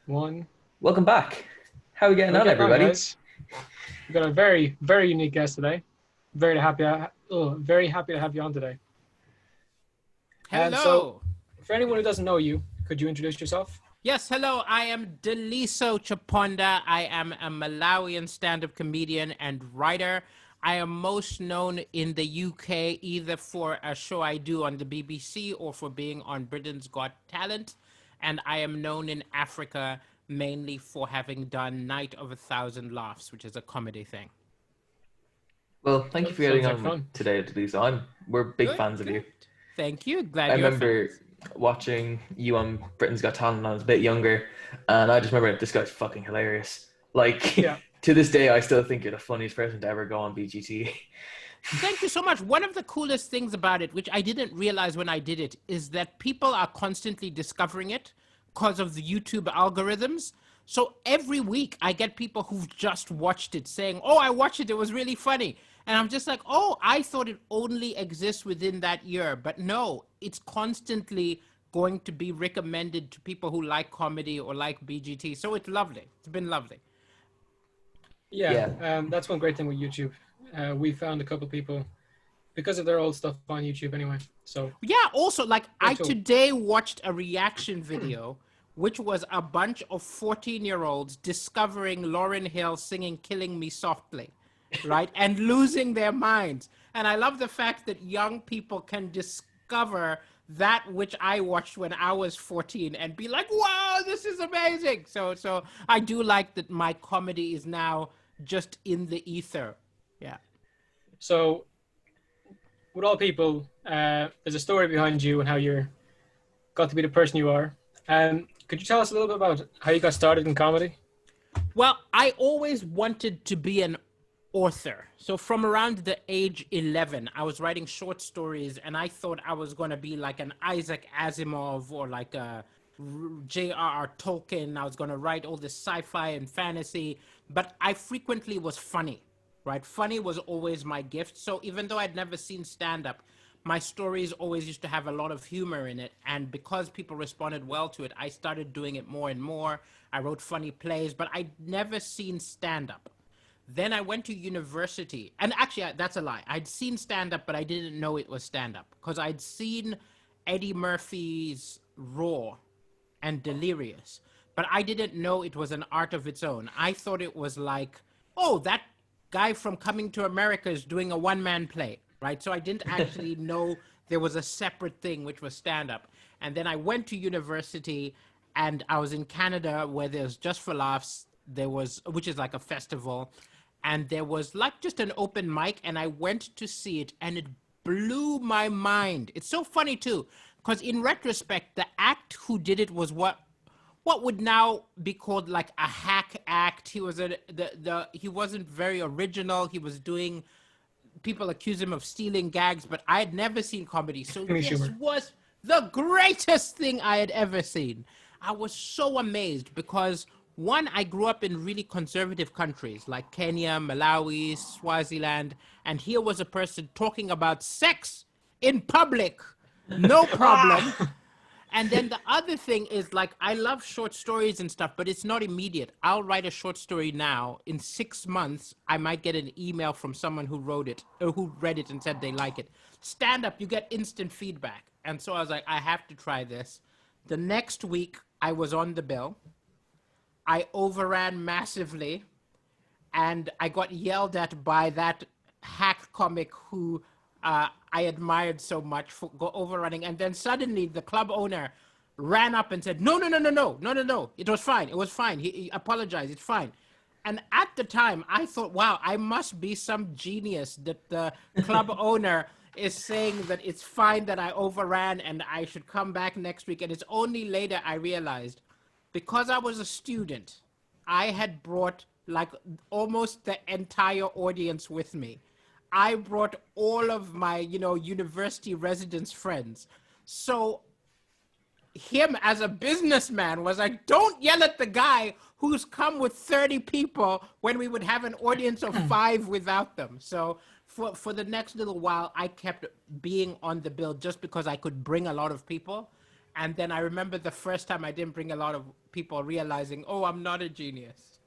One. Welcome back. How are we getting We're on, getting on, everybody? guys. We've got a very, very unique guest today. Very happy to have you on today. So, Hello. for anyone who doesn't know you, could you introduce yourself? Yes, hello. I am Daliso Chaponda. I am a Malawian stand-up comedian and writer. I am most known in the UK either for a show I do on the BBC or for being on Britain's Got Talent. And I am known in Africa mainly for having done Night of a Thousand Laughs, which is a comedy thing. Well, thank you That for getting sounds like on fun. today, Daliso. We're big Good, fans of you. good. Thank you. I Glad you're remember fans. watching you on Britain's Got Talent when I was a bit younger, and I just remember this guy's fucking hilarious. Like Yeah. to this day, I still think you're the funniest person to ever go on BGT. Thank you so much. One of the coolest things about it, which I didn't realize when I did it, is that people are constantly discovering it because of the YouTube algorithms. So every week I get people who've just watched it saying, "Oh, I watched it. It was really funny." And I'm just like, "Oh, I thought it only exists within that year." But no, it's constantly going to be recommended to people who like comedy or like BGT. So it's lovely. It's been lovely. Yeah. Yeah, That's one great thing with YouTube. We found a couple people because of their old stuff on YouTube anyway. So, Yeah, also, like, great I tool. today watched a reaction video, which was a bunch of 14-year-olds discovering Lauryn Hill singing Killing Me Softly, right? And losing their minds. And I love the fact that young people can discover that which I watched when I was 14 and be like, wow, this is amazing. So I do like that my comedy is now just in the ether. Yeah. So, with all people, there's a story behind you and how you're got to be the person you are. Could you tell us a little bit about how you got started in comedy? Well, I always wanted to be an author. So from around the age 11, I was writing short stories and I thought I was going to be like an Isaac Asimov or like a J.R.R. Tolkien. I was going to write all this sci-fi and fantasy, but I frequently was funny, right? Funny was always my gift. So even though I'd never seen stand-up, my stories always used to have a lot of humor in it. And because people responded well to it, I started doing it more and more. I wrote funny plays, but I'd never seen stand-up. Then I went to university, and actually, that's a lie. I'd seen stand up, but I didn't know it was stand up because I'd seen Eddie Murphy's Raw and Delirious, but I didn't know it was an art of its own. I thought it was like, oh, that guy from Coming to America is doing a one man play, right? So I didn't actually know there was a separate thing which was stand up. And then I went to university and I was in Canada where there's Just for Laughs, there was, which is like a festival, and there was like just an open mic, and I went to see it, and it blew my mind. It's so funny too, because in retrospect, the act who did it was what would now be called like a hack act. He was he wasn't very original. He was doing, people accuse him of stealing gags, but I had never seen comedy. So Amy this Schumer. was the greatest thing I had ever seen. I was so amazed because one, I grew up in really conservative countries like Kenya, Malawi, Swaziland, and here was a person talking about sex in public. No problem. Ah, And then the other thing is like I love short stories and stuff, but it's not immediate. I'll write a short story now. In 6 months, I might get an email from someone who wrote it or who read it and said they like it. Stand up, you get instant feedback. And so I was like, I have to try this. The next week, I was on the bill. I overran massively and I got yelled at by that hack comic who I admired so much for overrunning. And then suddenly the club owner ran up and said, "No, no, no, no, no, no, no, no. It was fine. It was fine. He apologized. It's fine." And at the time, I thought, wow, I must be some genius that the club owner is saying that it's fine that I overran and I should come back next week. And it's only later I realized because I was a student, I had brought like almost the entire audience with me. I brought all of my, university residence friends. So him as a businessman was like, don't yell at the guy who's come with 30 people when we would have an audience of 5 without them. So for the next little while, I kept being on the bill just because I could bring a lot of people. And then I remember the first time I didn't bring a lot of people realizing, oh, I'm not a genius.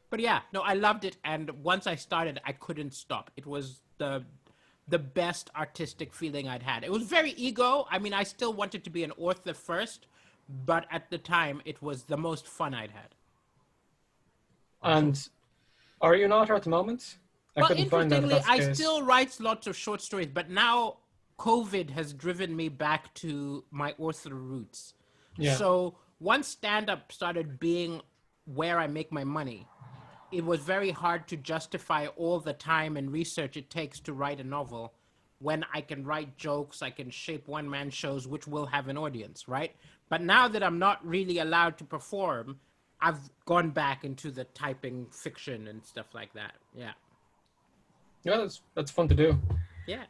But yeah, no, I loved it. And once I started, I couldn't stop. It was the best artistic feeling I'd had. It was very ego. I mean, I still wanted to be an author first, but at the time, it was the most fun I'd had. And are you an author at the moment? I Well, couldn't find that if interestingly, that's the I case. still write lots of short stories, but now COVID has driven me back to my author roots. Yeah. So once stand-up started being where I make my money, it was very hard to justify all the time and research it takes to write a novel when I can write jokes, I can shape one-man shows, which will have an audience, right? But now that I'm not really allowed to perform, I've gone back into the typing fiction and stuff like that. Yeah. Yeah, that's fun to do. Yeah.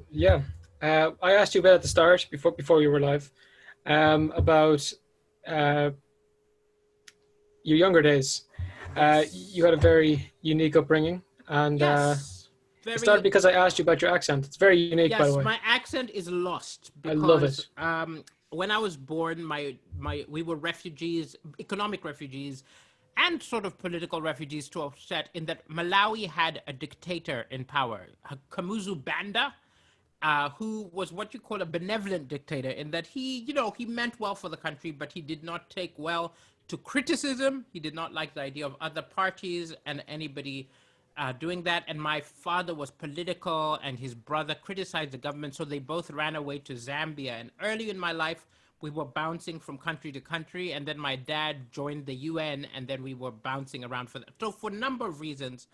Yeah. I asked you about at the start before you were live about your younger days. You had a very unique upbringing, and Yes. it started because I asked you about your accent. It's very unique, by the Yes, way. my accent is lost because I love it. When I was born, we were refugees, economic refugees, and sort of political refugees to a set in that Malawi had a dictator in power, Kamuzu Banda, who was what you call a benevolent dictator in that he meant well for the country, but he did not take well to criticism. He did not like the idea of other parties and anybody doing that. And my father was political and his brother criticized the government. So they both ran away to Zambia. And early in my life, we were bouncing from country to country. And then my dad joined the UN and then we were bouncing around for that. So for a number of reasons,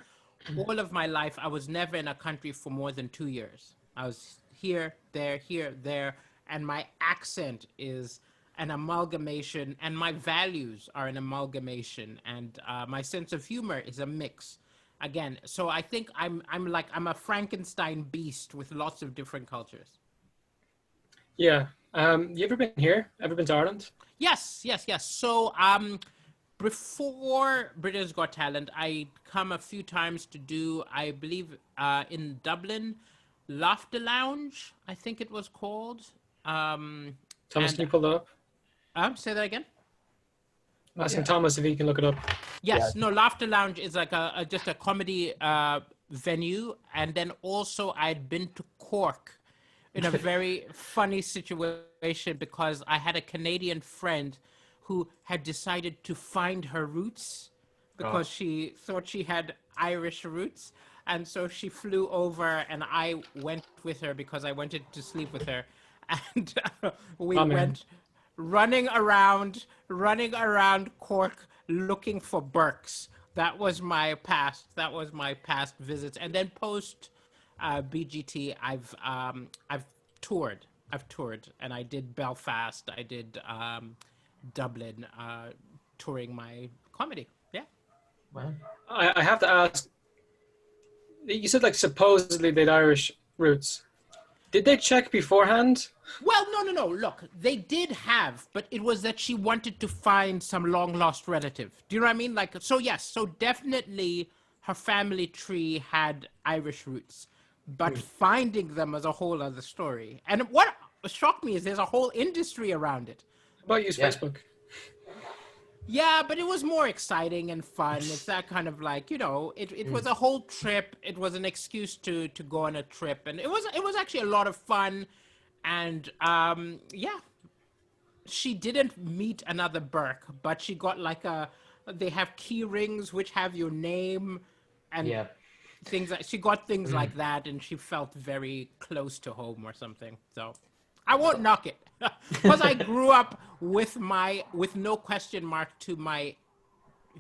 all of my life, I was never in a country for more than 2 years. I was here, there. And my accent is an amalgamation and my values are an amalgamation. And my sense of humor is a mix. Again, so I think I'm a Frankenstein beast with lots of different cultures. Yeah. You ever been here? Ever been to Ireland? Yes. So before Britain's Got Talent, I come a few times to do, I believe, in Dublin, Laughter Lounge, I think it was called. Thomas, can you pull that up? Say that again. I'm asking Thomas if he can look it up. Yes, no, Laughter Lounge is like just a comedy venue. And then also I'd been to Cork in a very funny situation because I had a Canadian friend who had decided to find her roots because she thought she had Irish roots. And so she flew over and I went with her because I wanted to sleep with her. And we went running around Cork looking for Burks. That was my past visits. And then post BGT, I've toured, and I did Belfast, I did Dublin, touring my comedy. Yeah. Wow. I have to ask. You said like supposedly they'd Irish roots. Did they check beforehand? Well, no. Look, they did have, but it was that she wanted to find some long-lost relative. Do you know what I mean? Like, so yes, so definitely her family tree had Irish roots, but finding them is a whole other story. And what shocked me is there's a whole industry around it. How about use Facebook? Yeah, but it was more exciting and fun. It's that kind of like, it was a whole trip. It was an excuse to go on a trip. And it was actually a lot of fun. And she didn't meet another Burke, but she got they have key rings which have your name and things she got things like that. And she felt very close to home or something. So I won't knock it. Because I grew up with no question mark to my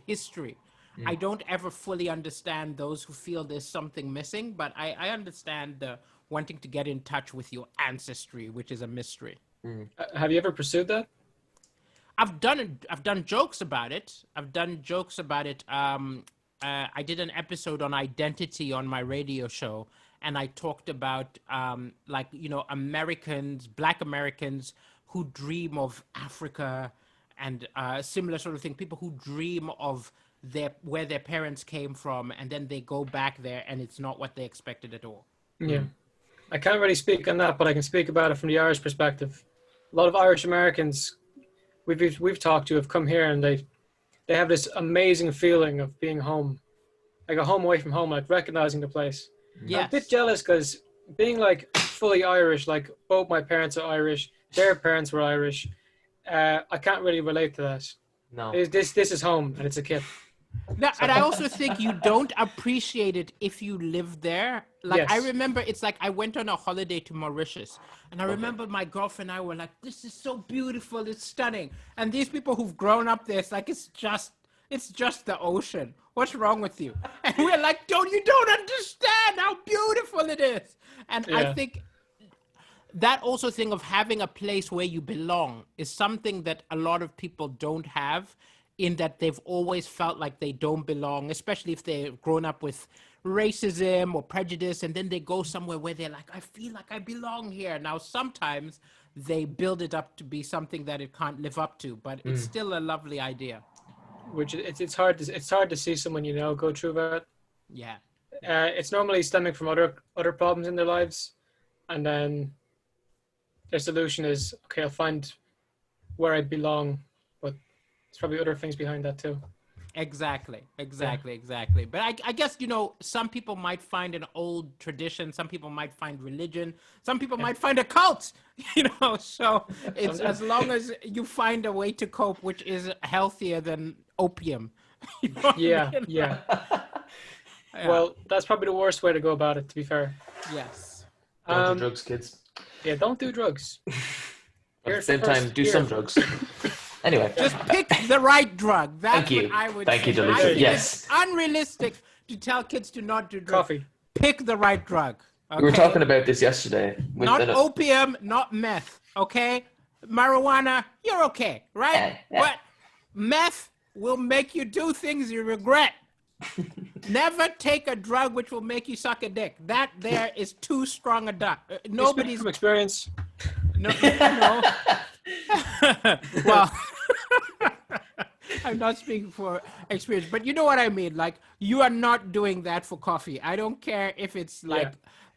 history. I don't ever fully understand those who feel there's something missing, but I understand the wanting to get in touch with your ancestry, which is a mystery. Have you ever pursued that? I've done jokes about it. I did an episode on identity on my radio show. And I talked about Americans, Black Americans who dream of Africa and similar sort of thing. People who dream of where their parents came from, and then they go back there, and it's not what they expected at all. Yeah, I can't really speak on that, but I can speak about it from the Irish perspective. A lot of Irish Americans we've talked to have come here, and they have this amazing feeling of being home, like a home away from home, like recognizing the place. I'm a bit Yes. jealous because being like fully Irish, like both my parents are Irish, their parents were Irish. I can't really relate to that. No. This is home, and it's a kid. No, and I also think you don't appreciate it if you live there. Like I Yes. remember, it's like I went on a holiday to Mauritius, and I remember my girlfriend and I were like, "This is so beautiful, it's stunning." And these people who've grown up there, it's like it's just the ocean. What's wrong with you? And we're like, you don't understand how beautiful it is. And I Yeah. think that also thing of having a place where you belong is something that a lot of people don't have, in that they've always felt like they don't belong, especially if they've grown up with racism or prejudice, and then they go somewhere where they're like, I feel like I belong here. Now, sometimes they build it up to be something that it can't live up to, but it's still a lovely idea. Which it's hard to see someone go through that. Yeah. It's normally stemming from other problems in their lives, and then their solution is, okay, I'll find where I belong, but there's probably other things behind that too. Exactly. But I guess, some people might find an old tradition. Some people might find religion. Some people might find a cult, so it's as long as you find a way to cope, which is healthier than opium. You know what I Yeah, mean? yeah. Yeah. Well, that's probably the worst way to go about it, to be fair. Yes. Don't do drugs, kids. Yeah, don't do drugs. But at the same time, do some drugs. Anyway. Just pick the right drug. That's Thank you. what I would Thank say. you, Daliso. I think Yes. it's unrealistic to tell kids to not do drugs. Coffee. Pick the right drug. Okay? We were talking about this yesterday. Not opium, not meth, okay? Marijuana, you're okay, right? Yeah. But meth will make you do things you regret. Never take a drug which will make you suck a dick. That there is too strong a duck. Nobody's from experience. no. Well, I'm not speaking for experience, but you know what I mean. Like, you are not doing that for coffee. I don't care if it's like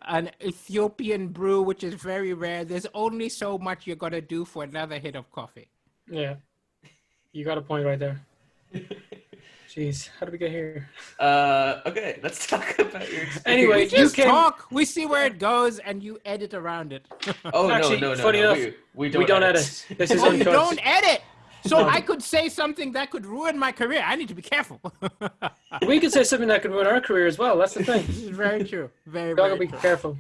an Ethiopian brew, which is very rare. There's only so much you're gonna do for another hit of coffee. Yeah. You got a point right there. Jeez, how did we get here? Okay, let's talk about your experience. Anyway, We just you can talk. We see where it goes, and you edit around it. Oh, Actually, no. funny enough, We we don't edit. This is Oh, you uncut. don't edit. So I could say something that could ruin my career. I need to be careful. We could say something that could ruin our career as well. That's the thing. This is very true. Very, We gotta very be true. careful.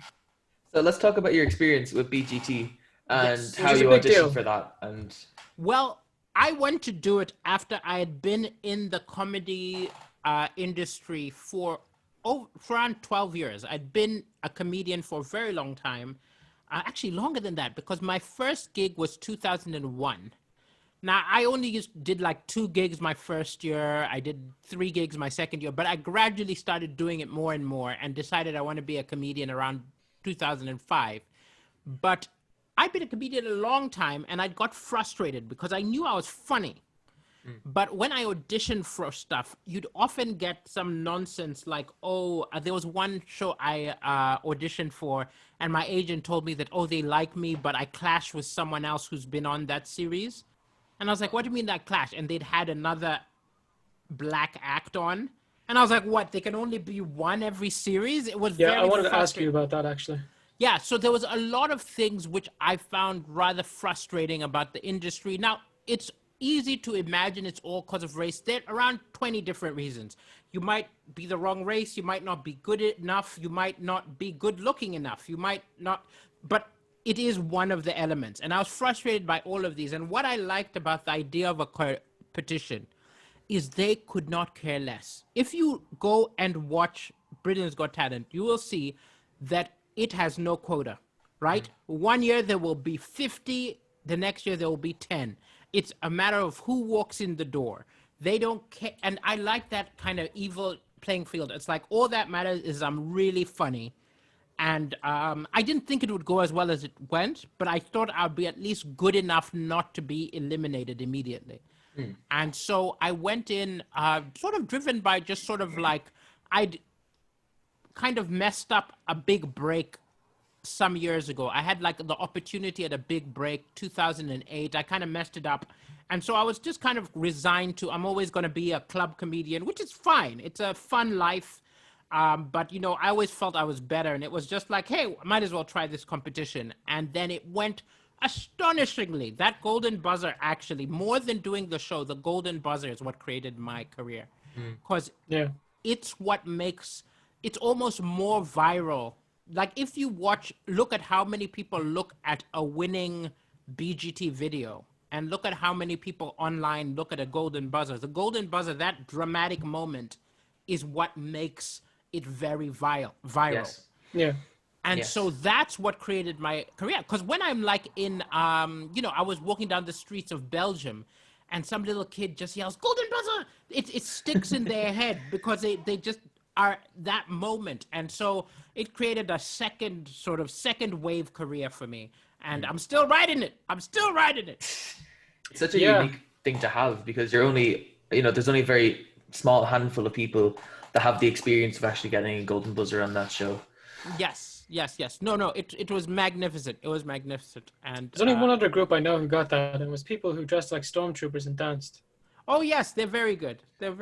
So let's talk about your experience with BGT and Yes. how Which is a you big deal. auditioned for that. And Well, I went to do it after I had been in the comedy industry for around 12 years. I'd been a comedian for a very long time. Actually, longer than that, because my first gig was 2001. Now, I only did like 2 gigs my first year. I did 3 gigs my second year, but I gradually started doing it more and more and decided I want to be a comedian around 2005. But I'd been a comedian a long time, and I got frustrated because I knew I was funny. But when I auditioned for stuff, you'd often get some nonsense like, there was one show I auditioned for, and my agent told me that, they like me, but I clashed with someone else who's been on that series. And I was like, what do you mean that clash? And they'd had another black act on. And I was like, what? They can only be one every series? It was Yeah, very I wanted to ask frustrating. you about that actually. Yeah, so there was a lot of things which I found rather frustrating about the industry. Now, it's easy to imagine it's all because of race. There are around 20 different reasons. You might be the wrong race. You might not be good enough. You might not be good looking enough. You might not, but it is one of the elements. And I was frustrated by all of these. And what I liked about the idea of a competition is they could not care less. If you go and watch Britain's Got Talent, you will see that it has no quota, right? One year there will be 50, the next year there will be 10. It's a matter of who walks in the door. They don't care. And I like that kind of evil playing field. It's like all that matters is I'm really funny. And I didn't think it would go as well as it went, but I thought I'd be at least good enough not to be eliminated immediately. And so I went in sort of driven by just sort of like I'd kind of messed up a big break some years ago. I had like the opportunity at a big break, 2008. I kind of messed it up. And so I was just kind of resigned to, I'm always going to be a club comedian, which is fine. It's a fun life. But, you know, I always felt I was better. And it was just like, hey, I might as well try this competition. And then it went astonishingly. That golden buzzer, actually, more than doing the show, the golden buzzer is what created my career. Because it's what makes, it's almost more viral. Like if you look at how many people look at a winning BGT video and look at how many people online look at a golden buzzer. The golden buzzer, that dramatic moment is what makes it very viral. Yes. Yeah. And so that's what created my career. Because when I'm like in, you know, I was walking down the streets of Belgium and some little kid just yells, golden buzzer! It sticks in their head because they just are that moment. And so it created a second wave career for me. And I'm still riding it. It's such a unique thing to have because you're only, you know, there's only a very small handful of people that have the experience of actually getting a golden buzzer on that show. Yes. No, it was magnificent. It was magnificent. And there's only one other group I know who got that, and it was people who dressed like stormtroopers and danced. Oh yes, they're very good. Did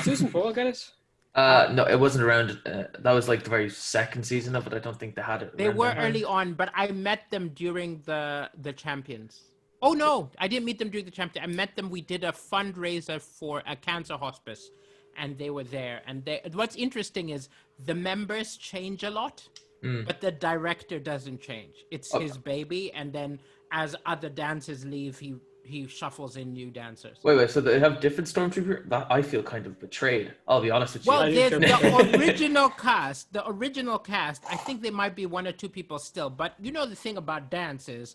Susan Boyle get it? No, it wasn't around. That was like the very second season of it. I don't think they had it. They were early on, but I met them during the Champions. Oh no, I didn't meet them during the Champions. I met them. We did a fundraiser for a cancer hospice, and they were there. And what's interesting is the members change a lot, but the director doesn't change. It's his baby, and then as other dancers leave, he shuffles in new dancers. Wait, so they have different stormtrooper? That I feel kind of betrayed. I'll be honest with you. Well, there's the original cast. The original cast. I think there might be one or two people still, but you know the thing about dance is,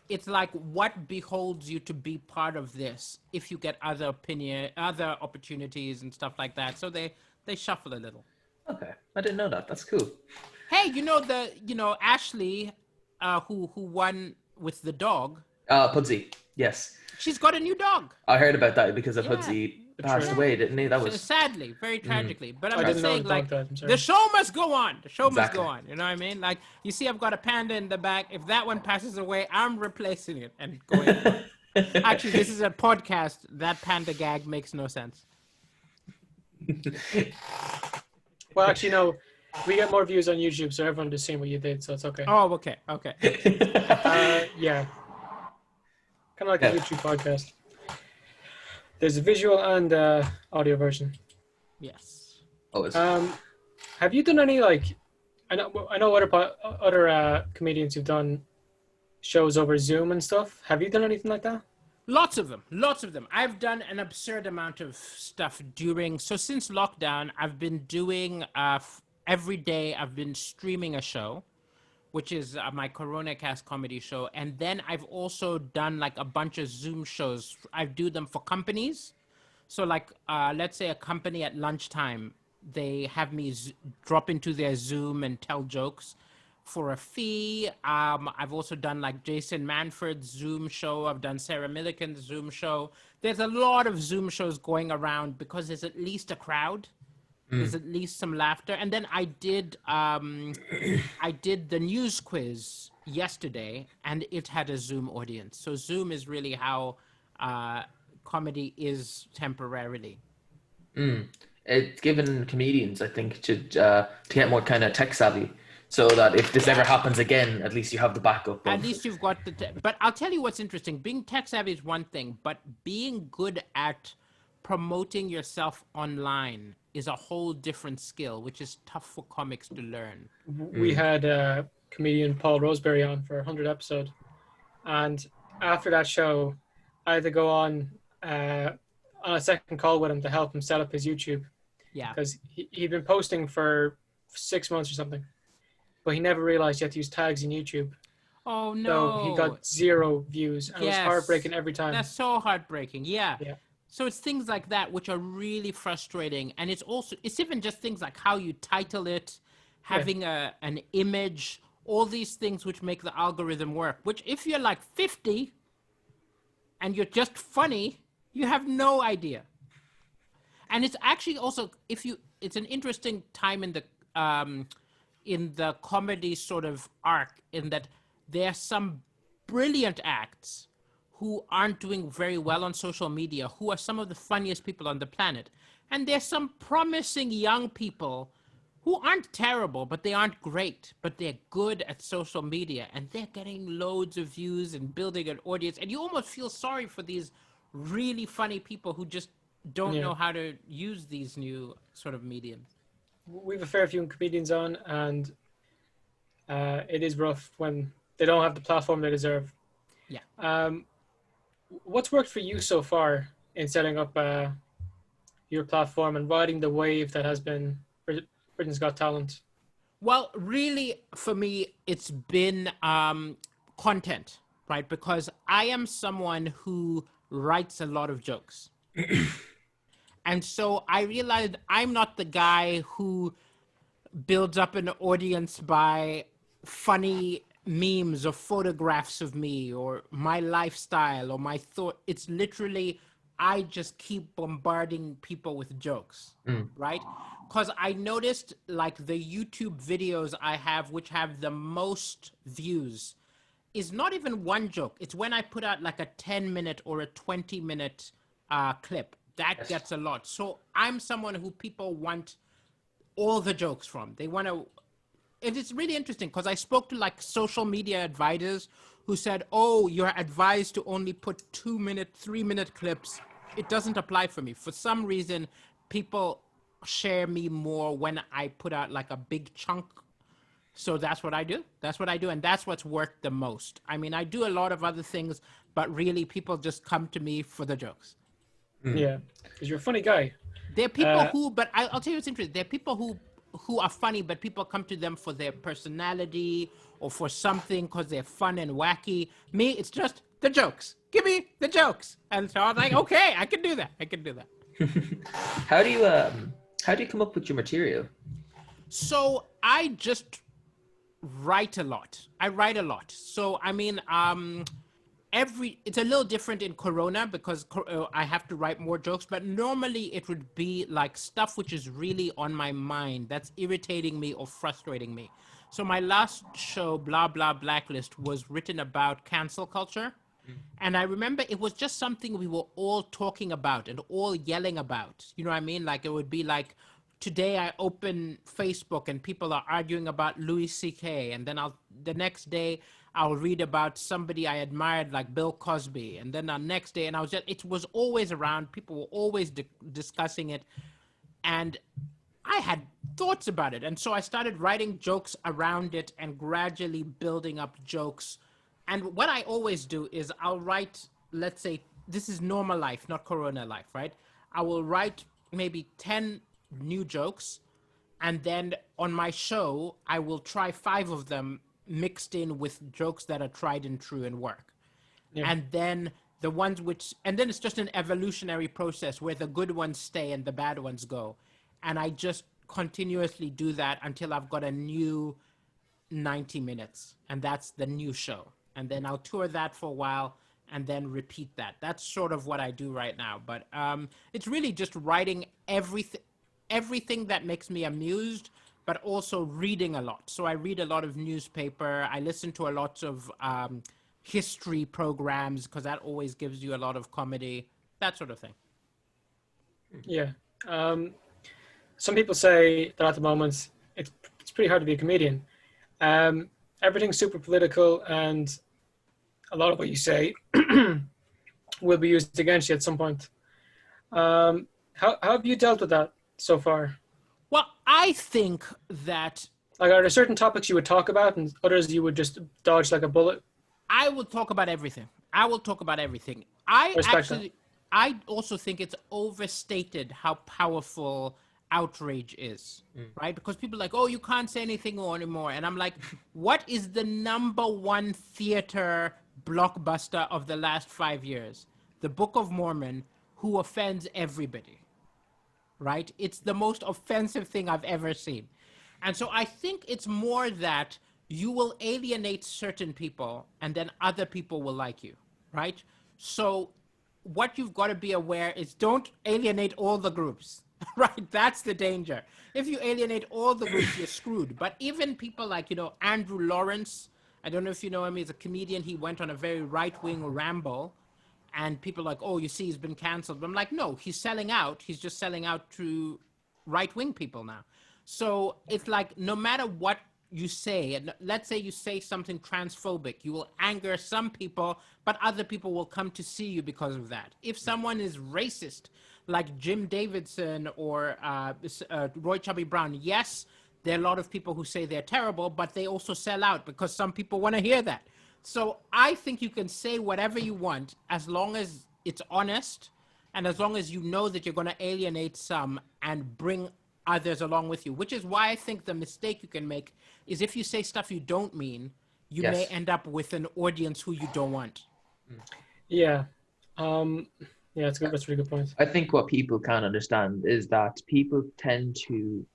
it's like what beholds you to be part of this. If you get other opportunities and stuff like that, so they shuffle a little. Okay, I didn't know that. That's cool. Hey, you know Ashley, who won with the dog. Pudsey, yes. She's got a new dog. I heard about that because of Pudsey passed away, didn't he? That was sadly, very tragically. But I'm just didn't saying, know like, that. the show must go on. The show must Exactly. go on. You know what I mean? Like, you see, I've got a panda in the back. If that one passes away, I'm replacing it and going. Actually, this is a podcast. That panda gag makes no sense. Well, actually, no. We get more views on YouTube, so everyone just seeing what you did, so it's okay. Oh, okay. Yeah. Kind of like a YouTube podcast. There's a visual and audio version. Yes. Have you done any, like, I know other comedians who've done shows over Zoom and stuff. Have you done anything like that? Lots of them. I've done an absurd amount of stuff since lockdown, I've been doing, every day I've been streaming a show, which is my CoronaCast comedy show. And then I've also done like a bunch of Zoom shows. I do them for companies. So like, let's say a company at lunchtime, they have me drop into their Zoom and tell jokes for a fee. I've also done like Jason Manford's Zoom show. I've done Sarah Millican's Zoom show. There's a lot of Zoom shows going around because there's at least a crowd. There's at least some laughter. And then I did the news quiz yesterday, and it had a Zoom audience. So Zoom is really how comedy is temporarily. It's given comedians, I think, to get more kind of tech savvy, so that if this ever happens again, at least you have the backup. At least you've got but I'll tell you what's interesting. Being tech savvy is one thing, but being good at promoting yourself online is a whole different skill, which is tough for comics to learn. We had comedian Paul Roseberry on for 100 episode, and after that show, I had to go on a second call with him to help him set up his YouTube. Yeah. Because he'd been posting for 6 months or something, but he never realized you had to use tags in YouTube. Oh no! So he got 0 views, and it was heartbreaking every time. That's so heartbreaking. Yeah. Yeah. So it's things like that which are really frustrating, and it's even just things like how you title it, having an image, all these things which make the algorithm work. Which if you're like 50 and you're just funny, you have no idea. And it's actually also it's an interesting time in the in the comedy sort of arc in that there are some brilliant acts who aren't doing very well on social media, who are some of the funniest people on the planet. And there's some promising young people who aren't terrible, but they aren't great, but they're good at social media and they're getting loads of views and building an audience. And you almost feel sorry for these really funny people who just don't know how to use these new sort of mediums. We have a fair few comedians on, and it is rough when they don't have the platform they deserve. Yeah. What's worked for you so far in setting up your platform and riding the wave that has been Britain's Got Talent? Well, really, for me, it's been content, right? Because I am someone who writes a lot of jokes. And so I realized I'm not the guy who builds up an audience by funny memes or photographs of me or my lifestyle or my thought. It's literally, I just keep bombarding people with jokes, right? Because I noticed like the YouTube videos I have, which have the most views, is not even one joke. It's when I put out like a 10-minute or a 20-minute clip. That gets a lot. So I'm someone who people want all the jokes from. They want to, and it's really interesting because I spoke to like social media advisors who said, oh, you're advised to only put 2-minute, 3-minute clips. It doesn't apply for me. For some reason, people share me more when I put out like a big chunk. So that's what I do. That's what I do. And that's what's worked the most. I mean, I do a lot of other things, but really people just come to me for the jokes. Yeah, because you're a funny guy. There are people who, but I'll tell you what's interesting. There are people who are funny, but people come to them for their personality or for something because they're fun and wacky. Me, it's just the jokes. Give me the jokes. And so I was like, okay, I can do that. I can do that. How do you come up with your material? So I just write a lot. I write a lot. So I mean, it's a little different in Corona because I have to write more jokes, but normally it would be like stuff which is really on my mind that's irritating me or frustrating me. So my last show, Blah Blah Blacklist, was written about cancel culture. And I remember it was just something we were all talking about and all yelling about. You know what I mean? Like it would be like, today I open Facebook and people are arguing about Louis C.K. And then the next day I'll read about somebody I admired like Bill Cosby. And then the next day, and it was always around. People were always discussing it. And I had thoughts about it. And so I started writing jokes around it and gradually building up jokes. And what I always do is I'll write, let's say, this is normal life, not Corona life, right? I will write maybe 10 new jokes. And then on my show, I will try 5 of them mixed in with jokes that are tried and true and work. Yeah. And then the ones and then it's just an evolutionary process where the good ones stay and the bad ones go. And I just continuously do that until I've got a new 90 minutes. And that's the new show. And then I'll tour that for a while and then repeat that. That's sort of what I do right now. But it's really just writing everything that makes me amused, but also reading a lot. So I read a lot of newspaper. I listen to a lot of history programs because that always gives you a lot of comedy, that sort of thing. Yeah. Some people say that at the moment it's pretty hard to be a comedian. Everything's super political, and a lot of what you say will be used against you at some point. How have you dealt with that so far? Well, I think that... Like, are there certain topics you would talk about and others you would just dodge like a bullet? I will talk about everything. I also think it's overstated how powerful outrage is, right? Because people are like, oh, you can't say anything anymore. And I'm like, what is the #1 theater blockbuster of the last 5 years? The Book of Mormon, who offends everybody, right? It's the most offensive thing I've ever seen. And so I think it's more that you will alienate certain people and then other people will like you, right? So what you've got to be aware is don't alienate all the groups, Right, that's the danger. If you alienate all the groups, you're screwed. But even people like, Andrew Lawrence, I don't know if you know him, he's a comedian. He went on a very right-wing ramble, and people are like, oh, you see, he's been canceled. But I'm like, no, he's selling out. He's just selling out to right-wing people now. So it's like, no matter what you say, and let's say you say something transphobic, you will anger some people, but other people will come to see you because of that. If someone is racist, like Jim Davidson or Roy Chubby Brown, yes, there are a lot of people who say they're terrible, but they also sell out because some people want to hear that. So I think you can say whatever you want as long as it's honest and as long as you know that you're going to alienate some and bring others along with you, which is why I think the mistake you can make is if you say stuff you don't mean, you may end up with an audience who you don't want. Yeah. Yeah, that's a really good point. I think what people can't understand is that people tend to,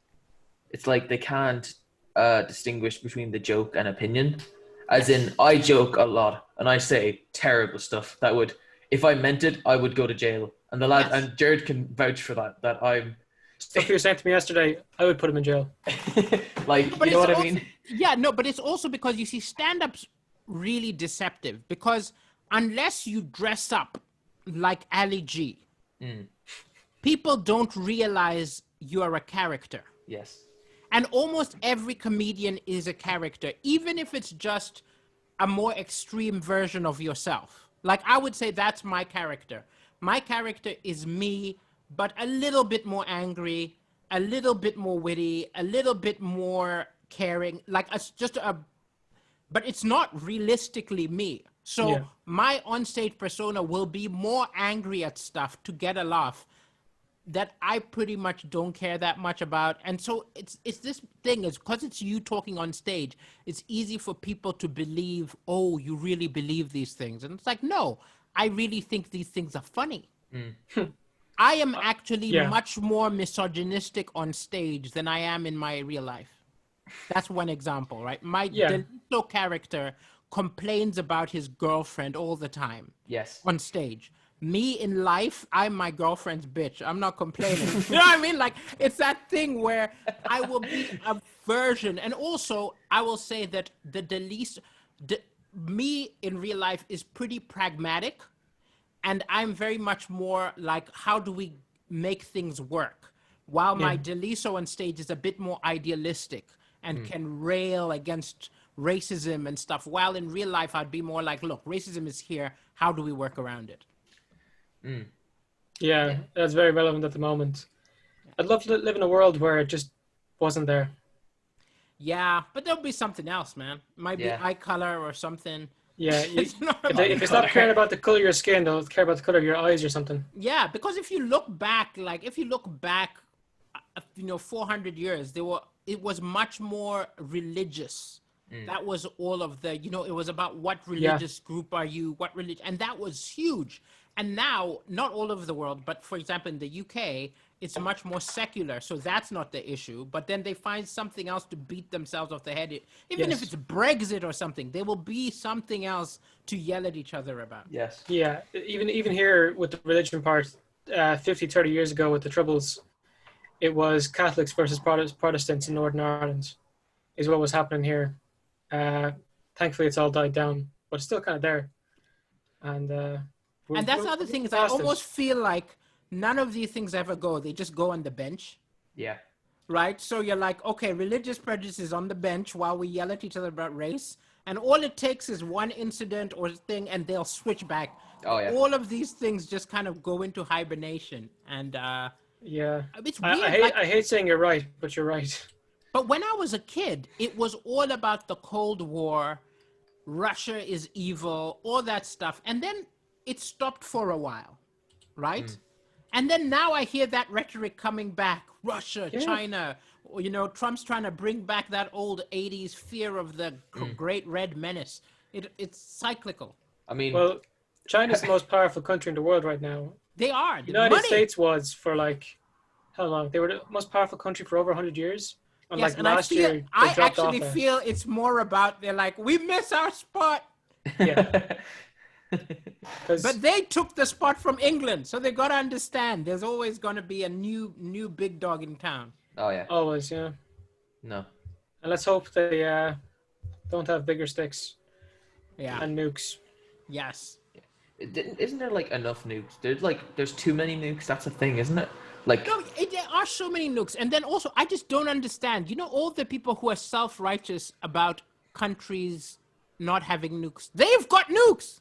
it's like they can't distinguish between the joke and opinion. As in, I joke a lot and I say terrible stuff that would, if I meant it, I would go to jail. And the lad and Jared can vouch for that I'm stuff you were saying to me yesterday, I would put him in jail. Like, but you know what I mean? Yeah, no, but it's also because you see stand-up's really deceptive because unless you dress up like Ali G, people don't realize you are a character. Yes. And almost every comedian is a character, even if it's just a more extreme version of yourself. Like, I would say that's my character. My character is me, but a little bit more angry, a little bit more witty, a little bit more caring. Like, it's just but it's not realistically me. So my onstage persona will be more angry at stuff to get a laugh that I pretty much don't care that much about. And so it's this thing is because it's you talking on stage, it's easy for people to believe, oh, you really believe these things. And it's like, no, I really think these things are funny. I am actually much more misogynistic on stage than I am in my real life. That's one example, right? My Daliso character complains about his girlfriend all the time. Yes. On stage. Me in life, I'm my girlfriend's bitch. I'm not complaining. You know what I mean? Like, it's that thing where I will be a version. And also, I will say that the Daliso, me in real life is pretty pragmatic. And I'm very much more like, how do we make things work? While my Daliso on stage is a bit more idealistic and can rail against racism and stuff. While in real life, I'd be more like, look, racism is here. How do we work around it? Yeah, that's very relevant at the moment. I'd love to live in a world where it just wasn't there. Yeah, but there'll be something else, man. Might be eye color or something. Yeah, if they stop caring about the color of your skin, they'll care about the color of your eyes or something. Yeah, because if you look back, 400 years, it was much more religious. That was all of the, it was about what religious group are you, what religion, and that was huge. And now, not all over the world, but for example, in the UK, it's much more secular. So that's not the issue. But then they find something else to beat themselves off the head. Even if it's Brexit or something, there will be something else to yell at each other about. Yes. Yeah. Even here with the religion part, 50, 30 years ago with the Troubles, it was Catholics versus Protestants in Northern Ireland is what was happening here. Thankfully, it's all died down, but it's still kind of there. And that's the other thing is I almost feel like none of these things ever go. They just go on the bench. Yeah. Right? So you're like, okay, religious prejudice is on the bench while we yell at each other about race. And all it takes is one incident or thing and they'll switch back. Oh, yeah. All of these things just kind of go into hibernation. And it's weird. I hate saying you're right, but you're right. But when I was a kid, it was all about the Cold War, Russia is evil, all that stuff. And then it stopped for a while, right? And then now I hear that rhetoric coming back. Russia, China, Trump's trying to bring back that old 80s fear of the Great Red Menace. It's cyclical. I mean... Well, China's the most powerful country in the world right now. They are. The United States was for how long? They were the most powerful country for over 100 years. And yes, and last year, I actually feel it's more about, they're like, we miss our spot. Yeah. 'Cause- But they took the spot from England, so they gotta understand. There's always gonna be a new big dog in town. Oh yeah. always, yeah. No. And let's hope they don't have bigger sticks Yeah. and nukes. Yes. Isn't there like enough nukes? There's too many nukes. That's a thing, isn't it? Like No, there are so many nukes, and then also I just don't understand. You know, all the people who are self-righteous about countries not having nukes, they've got nukes.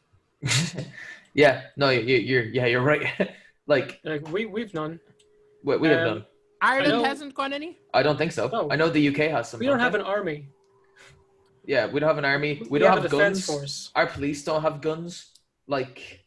yeah, no, you're right. like Like we've none. we have none. Ireland know- hasn't got any. I don't think so. No. I know the UK has some. We don't have they? an army. Yeah, we don't have an army. We We don't have have a defense guns. force. Our police don't have guns. Like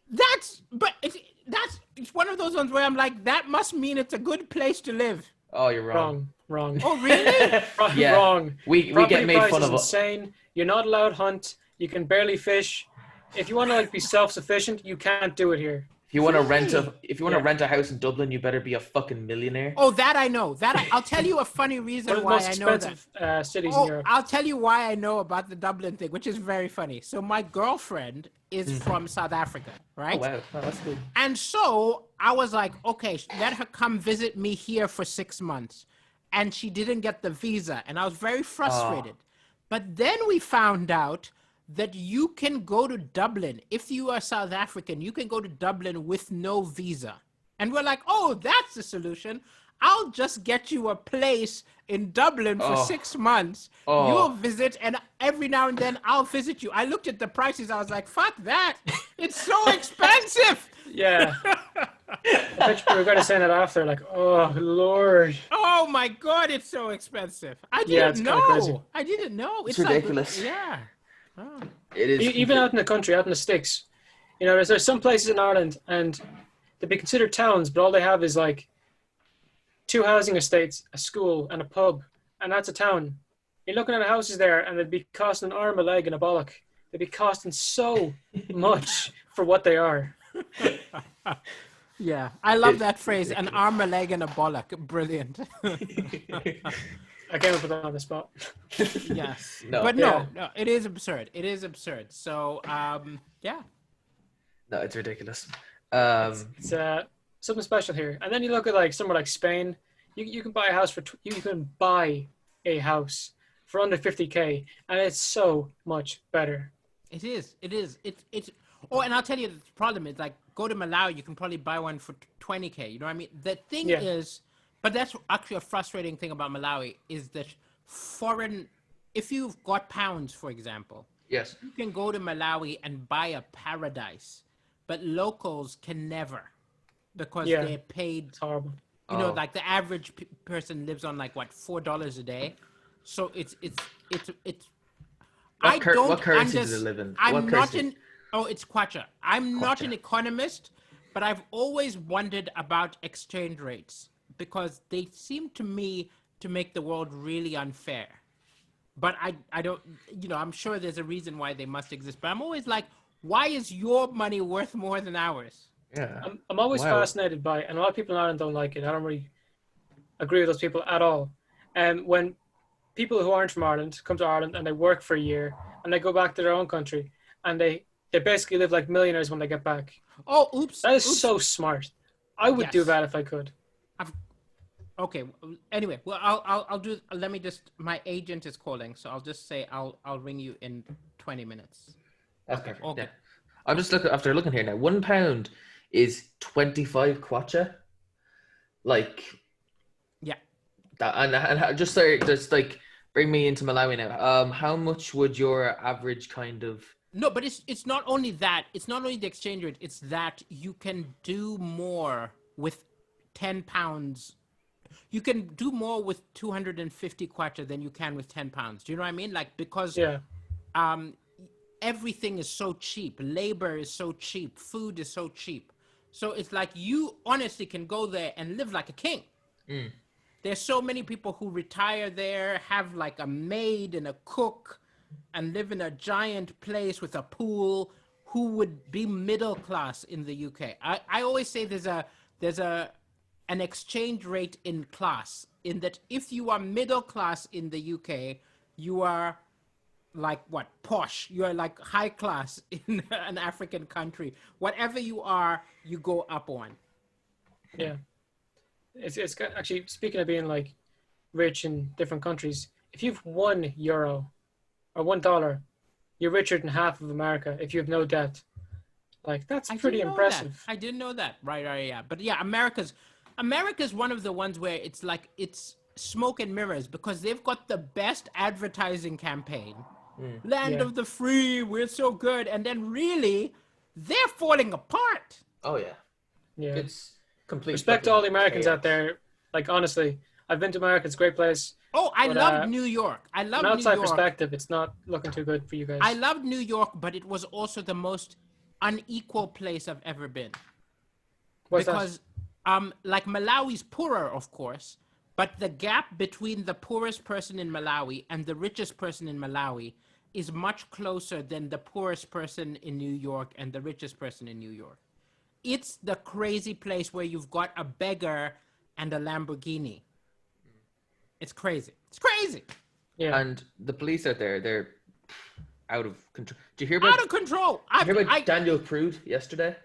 It's one of those ones where I'm like, that must mean it's a good place to live. oh, you're wrong. Wrong. Oh, really? Yeah. Wrong. We Property get made fun prices of. insane. You're not allowed hunt. You can barely fish. If you want to like be self-sufficient, you can't do it here. If you want to Really? rent a house in Dublin, you better be a fucking millionaire. Oh, that I know. I'll tell you a funny One reason of the why most I know that. expensive cities in Oh, Europe. I'll tell you why I know about the Dublin thing, which is very funny. So my girlfriend is from South Africa, Oh right? wow, oh, that's good. And so I was like, okay, let her come visit me here for 6 months. And she didn't get the visa. And I was very frustrated. But then we found out that you can go to Dublin. If you are South African, you can go to Dublin with no visa. And we're like, oh, that's the solution. I'll just get you a place in Dublin for 6 months. You'll visit, and every now and then I'll visit you. I looked at the prices. I was like, fuck that. It's so expensive. Yeah. I bet you were going to say that after, like, oh, Lord. Oh, my God, it's so expensive. I Yeah, didn't it's kinda crazy. know. I didn't know. It's like- ridiculous. yeah. Oh. It is Even out in the country, out in the sticks, you know, there's some places in Ireland, and they'd be considered towns, but all they have is like 2 housing estates, a school, and a pub, and that's a town. You're looking at houses there, and they'd be costing an arm, a leg, and a bollock. They'd be costing so much for what they are. Yeah, I love that phrase, an arm, a leg, and a bollock. Brilliant. I came up with that on the spot. Yes. No. But Yeah. no, it is absurd. It is absurd. So, yeah. no, it's ridiculous. It's something special here. And then you look at like somewhere like Spain. You can buy a house you can buy a house for under 50K, and it's so much better. It is. It is. It's. Oh, and I'll tell you the problem is like go to Malawi, you can probably buy one for 20K. You know what I mean? The thing Yeah. is, but that's actually a frustrating thing about Malawi is that if you've got pounds, for example, Yes. you can go to Malawi and buy a paradise, but locals can never because Yeah. they're paid. It's horrible. You know, Oh. like the average person lives on like what $4 a day, so it's. What currency do they live in? I'm What not currency? an. Oh, it's kwacha. I'm not Kwacha. an economist, but I've always wondered about exchange rates because they seem to me to make the world really unfair. But I don't. You know, I'm sure there's a reason why they must exist. But I'm always like, why is your money worth more than ours? Yeah. I'm always Wow. fascinated by, and a lot of people in Ireland don't like it. I don't really agree with those people at all. When people who aren't from Ireland come to Ireland and they work for a year and they go back to their own country and they basically live like millionaires when they get back. Oh, oops. That is oops. so smart. I would do Yes. that if I could. Okay. Anyway, well, I'll do. Let me just. My agent is calling, so I'll just say I'll ring you in 20 minutes. That's perfect. okay. Yeah. I'm just looking here now. £1 is 25 kwacha. Like Yeah. that, and just sorry, just like bring me into Malawi now. How much would your average kind of? No, but it's not only that. It's not only the exchange rate. It's that you can do more with £10. You can do more with 250 kwacha than you can with £10. Do you know what I mean? Like because Yeah. everything is so cheap. Labor is so cheap. Food is so cheap. So it's like you honestly can go there and live like a king. There's so many people who retire there, have like a maid and a cook, and live in a giant place with a pool, who would be middle class in the UK. I always say there's an exchange rate in class, in that if you are middle class in the UK, you are like what, posh. You're like high class in an African country. Whatever you are, you go up on. Yeah. Actually, speaking of being like rich in different countries, if you've €1 or $1, you're richer than half of America if you have no debt. Like that's pretty impressive. I didn't know that. Right, yeah. But yeah, America's one of the ones where it's like it's smoke and mirrors because they've got the best advertising campaign. Land Yeah. of the free, we're so good. And then really, they're falling apart. Oh yeah, Yeah. it's complete. Respect to all the Americans chaos. out there. Like honestly, I've been to America. It's a great place. Oh, I But, loved New York. I From loved an New outside York. perspective, it's not looking too good for you guys. I loved New York, but it was also the most unequal place I've ever been. What's Because like Malawi's poorer, of course, but the gap between the poorest person in Malawi and the richest person in Malawi is much closer than the poorest person in New York and the richest person in New York. It's the crazy place where you've got a beggar and a Lamborghini. It's crazy. It's crazy. that? Yeah. And the police out there, they're out of control. Did you hear about? Out of control. Did you hear about Daniel Prude yesterday?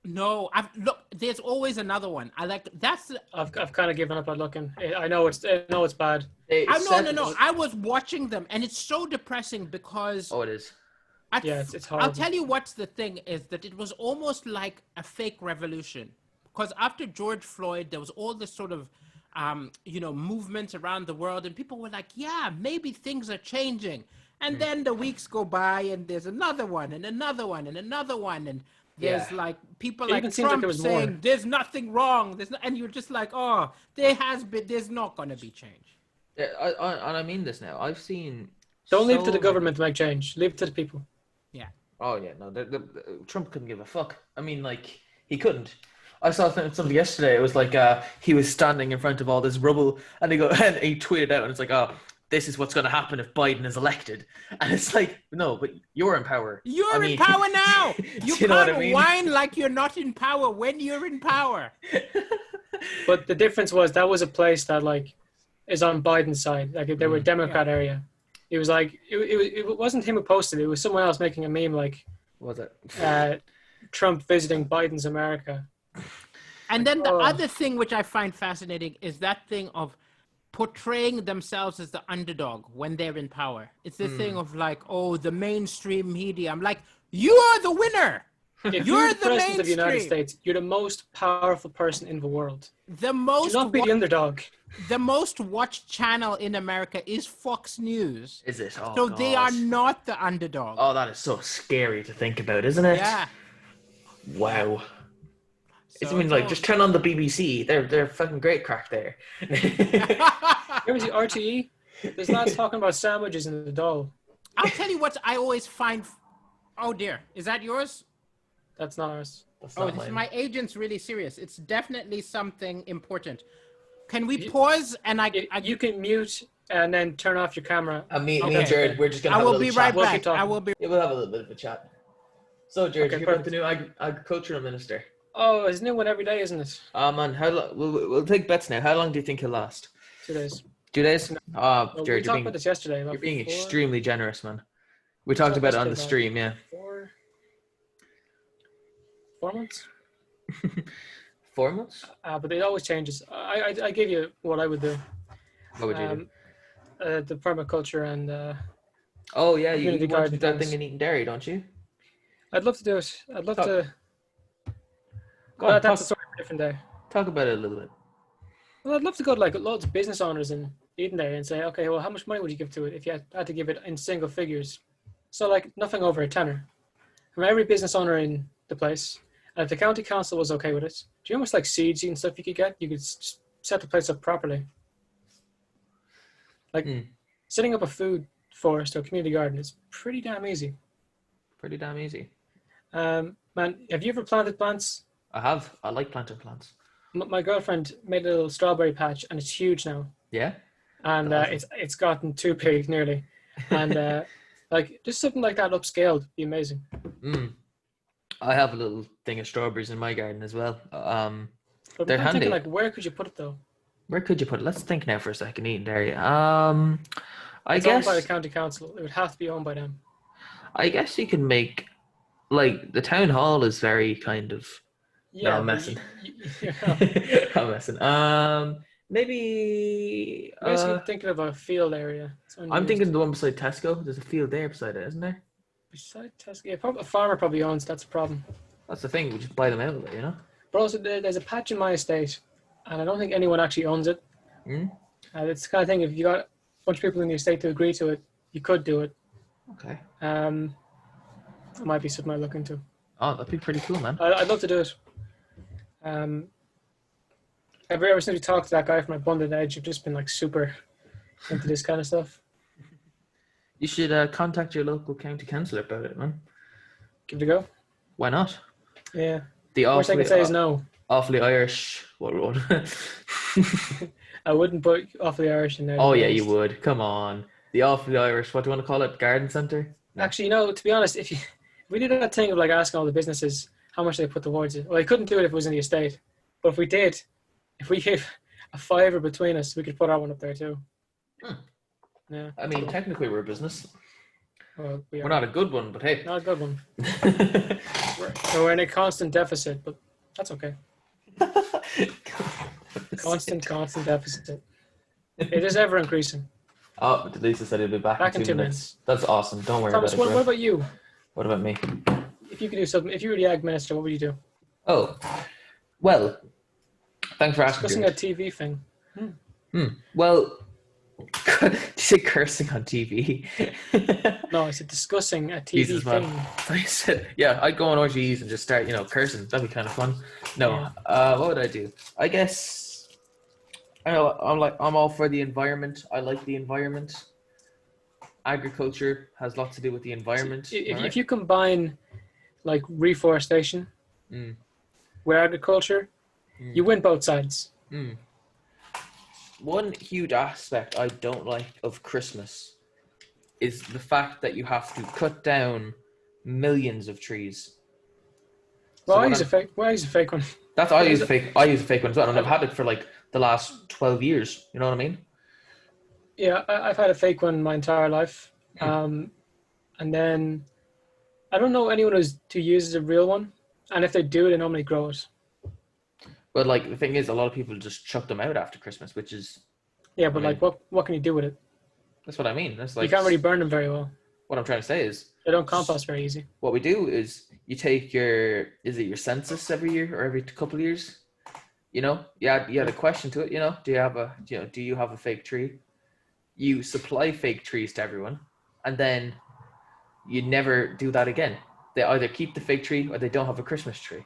No, look. There's always another one. I've kind of given up on looking. I know it's bad. No. I was watching them, and it's so depressing because. Oh, it is. Yeah, it's I'll horrible. tell you what's the thing is that it was almost like a fake revolution, because after George Floyd, there was all this sort of, movements around the world, and people were like, yeah, maybe things are changing. And then the weeks go by, and there's another one, and another one, and another one, and there's like people It like even seems like Trump there was saying more. there's nothing wrong. And you're just like, oh, there's not going to be change. Yeah, I mean this now. I've seen. Don't leave it to the so government to make change. Leave it to the people. Yeah. Oh yeah, no, Trump couldn't give a fuck. I mean, like he couldn't. I saw something yesterday. It was like he was standing in front of all this rubble, and and he tweeted out, and it's like, oh, this is what's going to happen if Biden is elected. And it's like, no, but you're in power. You're in power now. You know what can't I mean? whine like you're not in power when you're in power. But the difference was that was a place that like is on Biden's side. Like they were Democrat area. It was like it wasn't him who posted it. It was someone else making a meme like Was it? Trump visiting Biden's America. And then the other thing which I find fascinating is that thing of portraying themselves as the underdog when they're in power. It's the thing of like, oh, the mainstream media. I'm like, you are the winner. If You're you're the president of the United mainstream. States, you're the most powerful person in the world. The Do most not be the underdog. the most watched channel in America is Fox News. Is it? Oh, So they are God. not the underdog. Oh, that is so scary to think about, isn't it? Yeah. Wow. So I mean, like, just turn on the BBC. They're fucking great crack there. You ever see RTE? There's lads talking about sandwiches in the doll. I'll tell you what I always find. Oh dear, is that yours? That's not ours. That's Oh, not this, mine. my agent's really serious. It's definitely something important. Can we pause and You can mute and then turn off your camera. Me Okay. and Jared, we're just gonna I have a will little be chat. right We'll back. keep talking. I will be. Yeah, we'll have a little bit of a chat. So, Jared, Okay, you heard about the perfect. new agricultural minister? Oh, it's a new one every day, isn't it? Man, how long? We'll take bets now. How long do you think he'll last? 2 days. 2 days? Well, we Jared, talked about this yesterday. About you're being four- extremely generous, man. We talked about it on the yesterday stream, yeah. about 4 months. 4 months? But it always changes. I give you what I would do. What would you do? The permaculture and Oh yeah, you community want to garden do that things. thing in eating dairy, don't you? I'd love to do it. I'd love Talk- to. Go on, That's a story for a different day. talk about it a little bit. Well, I'd love to go to like loads of business owners in Eden there and say, okay, well, how much money would you give to it if you had to give it in single figures? So like nothing over a tenner. From every business owner in the place, and if the county council was okay with it, do you know how much like seeds and stuff you could get? You could set the place up properly. Like setting up a food forest or community garden is pretty damn easy. Pretty damn easy. Man, have you ever planted plants? I have. I like planting plants. My girlfriend made a little strawberry patch, and it's huge now. Yeah? And it's gotten too big nearly, and like just something like that upscaled would be amazing. I have a little thing of strawberries in my garden as well. But They're I'm thinking handy. like, where could you put it though? Where could you put it? Let's think now for a second. Eating dairy. I It's owned by the guess county council. It would have to be owned by them. you can make like the town hall is very kind of. No, Yeah, I'm but messing. you're I'm messing. Maybe. basically thinking of a field area. It's I'm thinking unused. the one beside Tesco. There's a field there beside it, isn't there? Beside Tesco, yeah, probably, a farmer probably owns. That's a problem. That's the thing. We just buy them out of it, you know. But also, there's a patch in my estate, and I don't think anyone actually owns it. Mm? It's the kind of thing. If you got a bunch of people in the estate to agree to it, you could do it. Okay. It might be something I look into. Oh, that'd be pretty cool, man. I'd love to do it. Ever since we talked to that guy from Abundant Edge, I've just been like super into this kind of stuff. You should contact your local county councillor about it, man. Give it a go. Why not? Yeah. The Worst I awfully, can say is no. awfully Irish. What? I wouldn't put Awfully Irish in there. Oh yeah, you would. Come on. The awfully Irish. What do you want to call it? Garden centre? No. Actually, to be honest, if we did that thing of like asking all the businesses how much they put towards it, well, I couldn't do it if it was in the estate. But if we did, if we gave a fiver between us, we could put our one up there too. Yeah. I mean, technically we're a business. Well, We're not a good one, but hey. Not a good one. We're in a constant deficit, but that's okay. Constant deficit. It is ever increasing. Oh, Daliso said he'll be back in 2 minutes. That's awesome. Don't worry Thomas, about it. what about you? What about me? If you could do something, if you were the Ag Minister, what would you do? Oh, well, thanks for asking. Discussing a TV thing. Well, did you say cursing on TV? No, I said discussing a TV Jesus, thing. man. I said, yeah, I'd go on RGEs and just start, cursing. That'd be kind of fun. No, what would I do? I guess, I'm all for the environment. I like the environment. Agriculture has lots to do with the environment. If you combine like reforestation with agriculture, you win both sides. One huge aspect I don't like of Christmas is the fact that you have to cut down millions of trees. Well, I use a fake one. I use a fake one as well, and I've had it for like the last 12 years. You know what I mean? Yeah, I've had a fake one my entire life. And then I don't know anyone who uses a real one. And if they do, they normally grow it. But like the thing is, a lot of people just chuck them out after Christmas, which is like what can you do with it? That's what I mean. That's like you can't really burn them very well. What I'm trying to say is they don't compost very easy. What we do is you take your census every year or every couple of years? You add a question to it. Do you have a fake tree? You supply fake trees to everyone, and then you never do that again. They either keep the fake tree or they don't have a Christmas tree.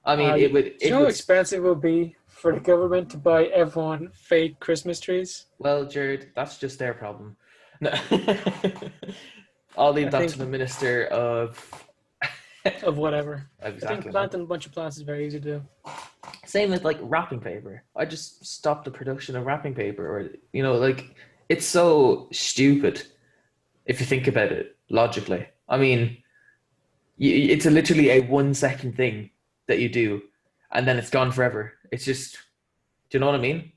I mean, it would. Do you know how expensive it would be for the government to buy everyone fake Christmas trees? Well, Jared, that's just their problem. No. I'll leave that to the Minister of whatever. Exactly. I think planting a bunch of plants is very easy to do. Same with like wrapping paper. I just stopped the production of wrapping paper, or it's so stupid if you think about it logically. I mean, it's literally a 1 second thing that you do, and then it's gone forever. It's just, do you know what I mean?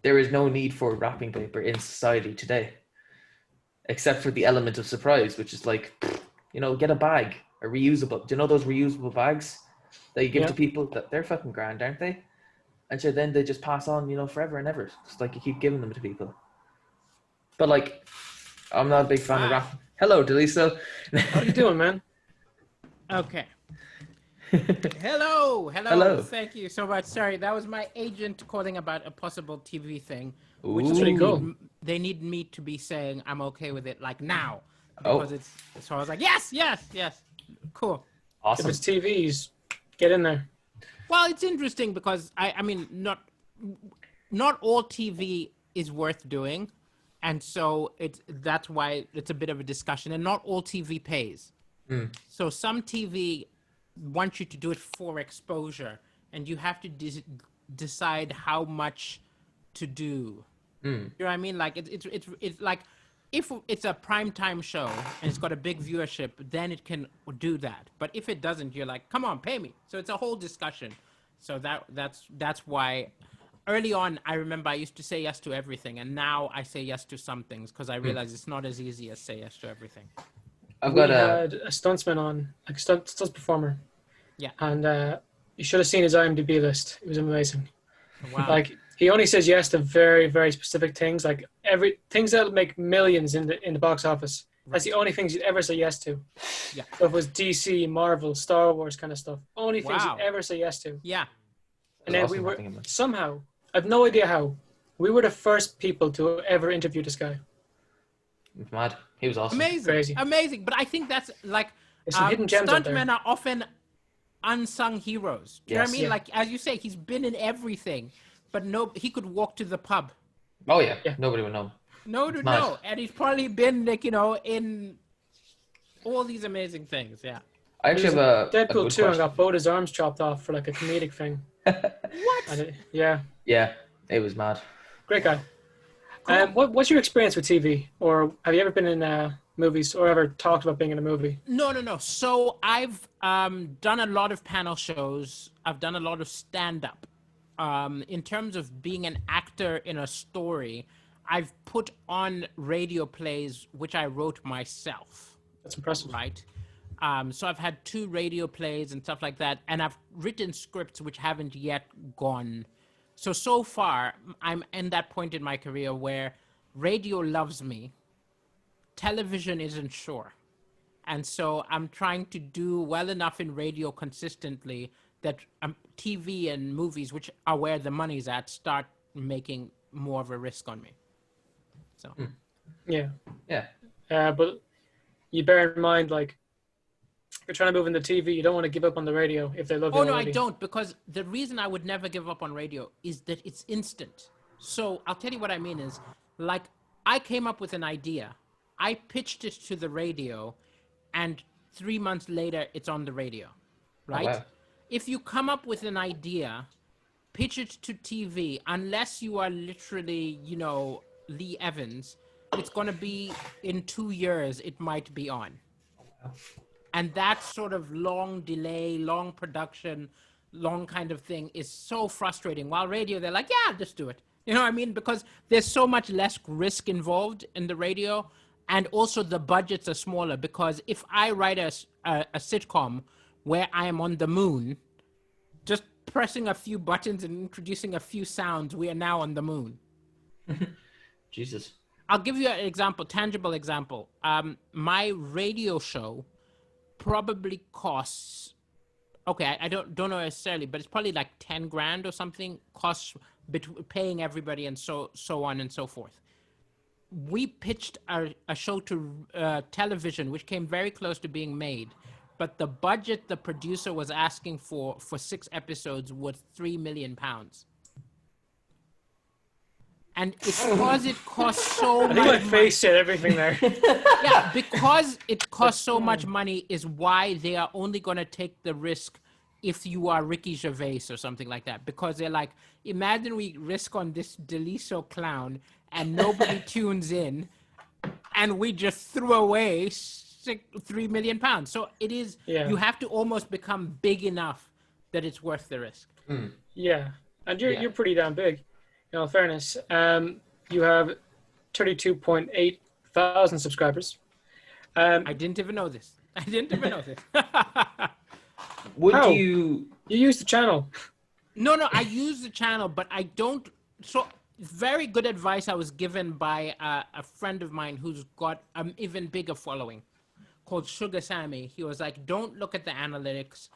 There is no need for wrapping paper in society today, except for the element of surprise, which is like, get a bag, a reusable. Do you know those reusable bags that you give to people? That they're fucking grand, aren't they? And so then they just pass on, forever and ever. It's like you keep giving them to people. But like, I'm not a big fan of wrapping. Hello, Daliso. How you doing, man? Okay. Hello. Thank you so much. Sorry, that was my agent calling about a possible TV thing. Which is pretty cool. They need me to be saying I'm okay with it like now. Because so I was like, yes. Cool. Awesome. If it's TVs, get in there. Well, it's interesting because I mean not all TV is worth doing. And so that's why it's a bit of a discussion, and not all TV pays. So some TV wants you to do it for exposure, and you have to decide how much to do. You know what I mean? Like it's like if it's a primetime show and it's got a big viewership, then it can do that. But if it doesn't, you're like, come on, pay me. So it's a whole discussion. So that's why early on, I remember I used to say yes to everything, and now I say yes to some things because I realize it's not as easy as say yes to everything. I've We got had a stuntsman on, like a stunts performer. Yeah. And you should have seen his IMDb list. It was amazing. Wow. Like he only says yes to very, very specific things, like things that'll make millions in the box office. That's the only things he'd ever say yes to. Yeah. So if it was DC, Marvel, Star Wars kind of stuff, only things Wow. he'd ever say yes to. Yeah. And then That's we awesome were having him on. somehow, I've no idea how, we were the first people to ever interview this guy. It's mad. He was awesome. Amazing. Crazy. Amazing. But I think that's like There's some hidden gems out there. stuntmen are often unsung heroes. Do you know what I Yes. mean? Yeah. Like as you say, he's been in everything, but he could walk to the pub. Oh yeah. Yeah. Nobody would know. No, mad. and he's probably been like in all these amazing things. Yeah. I actually have a Deadpool good 2 and question. got both his arms chopped off for like a comedic thing. What? And yeah, Yeah, it was mad. great guy. Cool. What's your experience with TV? Or have you ever been in movies or ever talked about being in a movie? No. So I've done a lot of panel shows. I've done a lot of stand-up. In terms of being an actor in a story, I've put on radio plays which I wrote myself, That's impressive. right? So I've had 2 radio plays and stuff like that, and I've written scripts which haven't yet gone. So far, I'm in that point in my career where radio loves me, television isn't sure. And so I'm trying to do well enough in radio consistently that TV and movies, which are where the money's at, start making more of a risk on me. So Yeah. Yeah. But you bear in mind, like, if you're trying to move into TV, you don't want to give up on the radio if they love you Oh, no, I already. don't, because the reason I would never give up on radio is that it's instant. So I'll tell you what I mean is, like, I came up with an idea. I pitched it to the radio, and 3 months later, it's on the radio, right? wow. If you come up with an idea, pitch it to TV, unless you are literally, Lee Evans, it's going to be in 2 years, it might be on. And that sort of long delay, long production, long kind of thing is so frustrating. While radio, they're like, yeah, just do it. You know what I mean? Because there's so much less risk involved in the radio. And also the budgets are smaller, because if I write a sitcom where I am on the moon, just pressing a few buttons and introducing a few sounds, we are now on the moon. Jesus. I'll give you an example, tangible example. My radio show probably costs, okay, I don't know necessarily, but it's probably like 10 grand or something, costs paying everybody and so on and so forth. We pitched a show to television, which came very close to being made, but the budget the producer was asking for 6 episodes was £3 million. And because it costs so I think much my money, face said everything there. yeah, because it costs so much money is why they are only going to take the risk if you are Ricky Gervais or something like that. Because they're like, imagine we risk on this Daliso clown and nobody tunes in, and we just threw away £3 million. So it is, Yeah. you have to almost become big enough that it's worth the risk. Yeah, and Yeah. you're pretty damn big. In all fairness, you have 32.8 thousand subscribers. I didn't even know this. Would How? you? You use the channel. No, I use the channel, but I don't. So very good advice I was given by a friend of mine who's got an even bigger following, called Sugar Sammy. He was like, don't look at the analytics.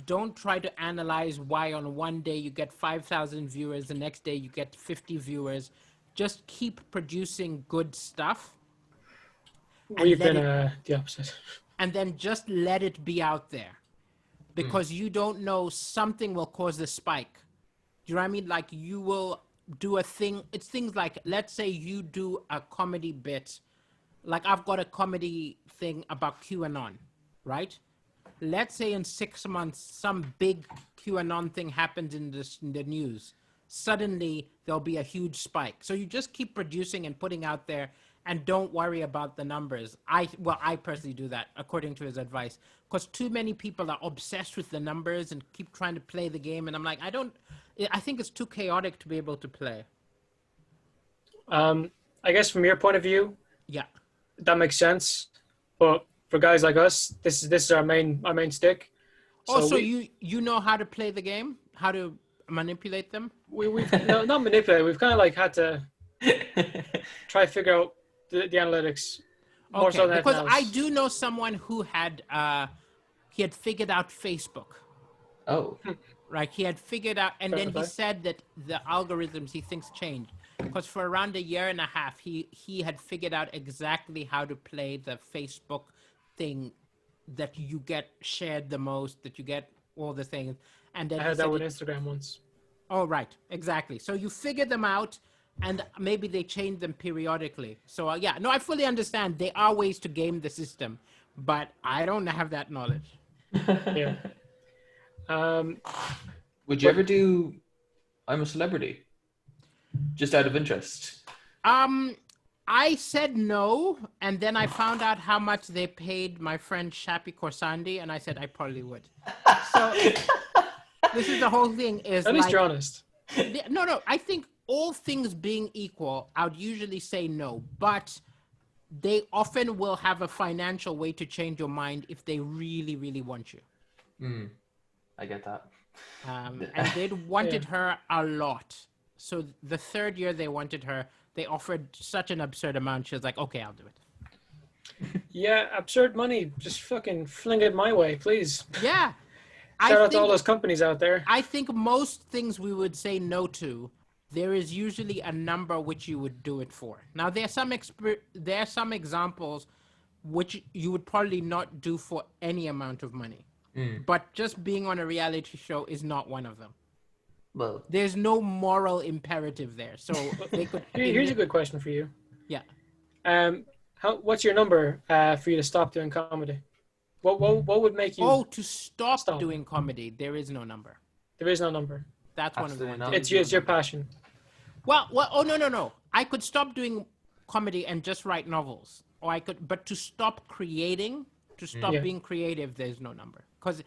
Don't try to analyze why on one day you get 5,000 viewers, the next day you get 50 viewers. Just keep producing good stuff. We've let been the opposite. And then just let it be out there, because you don't know, something will cause the spike. Do you know what I mean? Like, you will do a thing. It's things like, let's say you do a comedy bit. Like, I've got a comedy thing about QAnon, right? Let's say in 6 months, some big QAnon thing happens in the news. Suddenly, there'll be a huge spike. So you just keep producing and putting out there, and don't worry about the numbers. I personally do that, according to his advice, because too many people are obsessed with the numbers and keep trying to play the game. And I'm like, I think it's too chaotic to be able to play. I guess from your point of view, Yeah. that makes sense. But for guys like us, this is our main stick. So you know how to play the game, how to manipulate them. we've no, not manipulate. We've kind of like had to try to figure out the analytics more so than because anything else. I do know someone who had he had figured out Facebook. Oh. Right, he had figured out, and then he Okay. said that the algorithms he thinks changed because for around a year and a half he had figured out exactly how to play the Facebook thing that you get shared the most, that you get all the things, and then I he had that said with Instagram once. oh, right, exactly. So you figure them out, and maybe they change them periodically. So yeah, no, I fully understand. There are ways to game the system, but I don't have that knowledge. Yeah. Would you ever do I'm a Celebrity? Just out of interest. I said no, and then I found out how much they paid my friend Shapi Korsandi, and I said I probably would. So this is the whole thing. Is At least you're honest. No. I think all things being equal, I would usually say no, but they often will have a financial way to change your mind if they really, really want you. I get that. And they'd wanted her a lot. So the third year they wanted her, they offered such an absurd amount. She was like, okay, I'll do it. Yeah, absurd money. Just fucking fling it my way, please. Yeah. Shout out to all those companies out there. I think most things we would say no to, there is usually a number which you would do it for. Now, there are some examples which you would probably not do for any amount of money. But just being on a reality show is not one of them. Well, There's no moral imperative there. So they could. Here's a good question for you. Yeah. What's your number for you to stop doing comedy? What would make you? Oh, to stop doing comedy, there is no number. There is no number. That's one of the Absolutely ones. not. It's your passion. Well, oh no. I could stop doing comedy and just write novels, or I could, but to stop creating, to stop being creative, there's no number because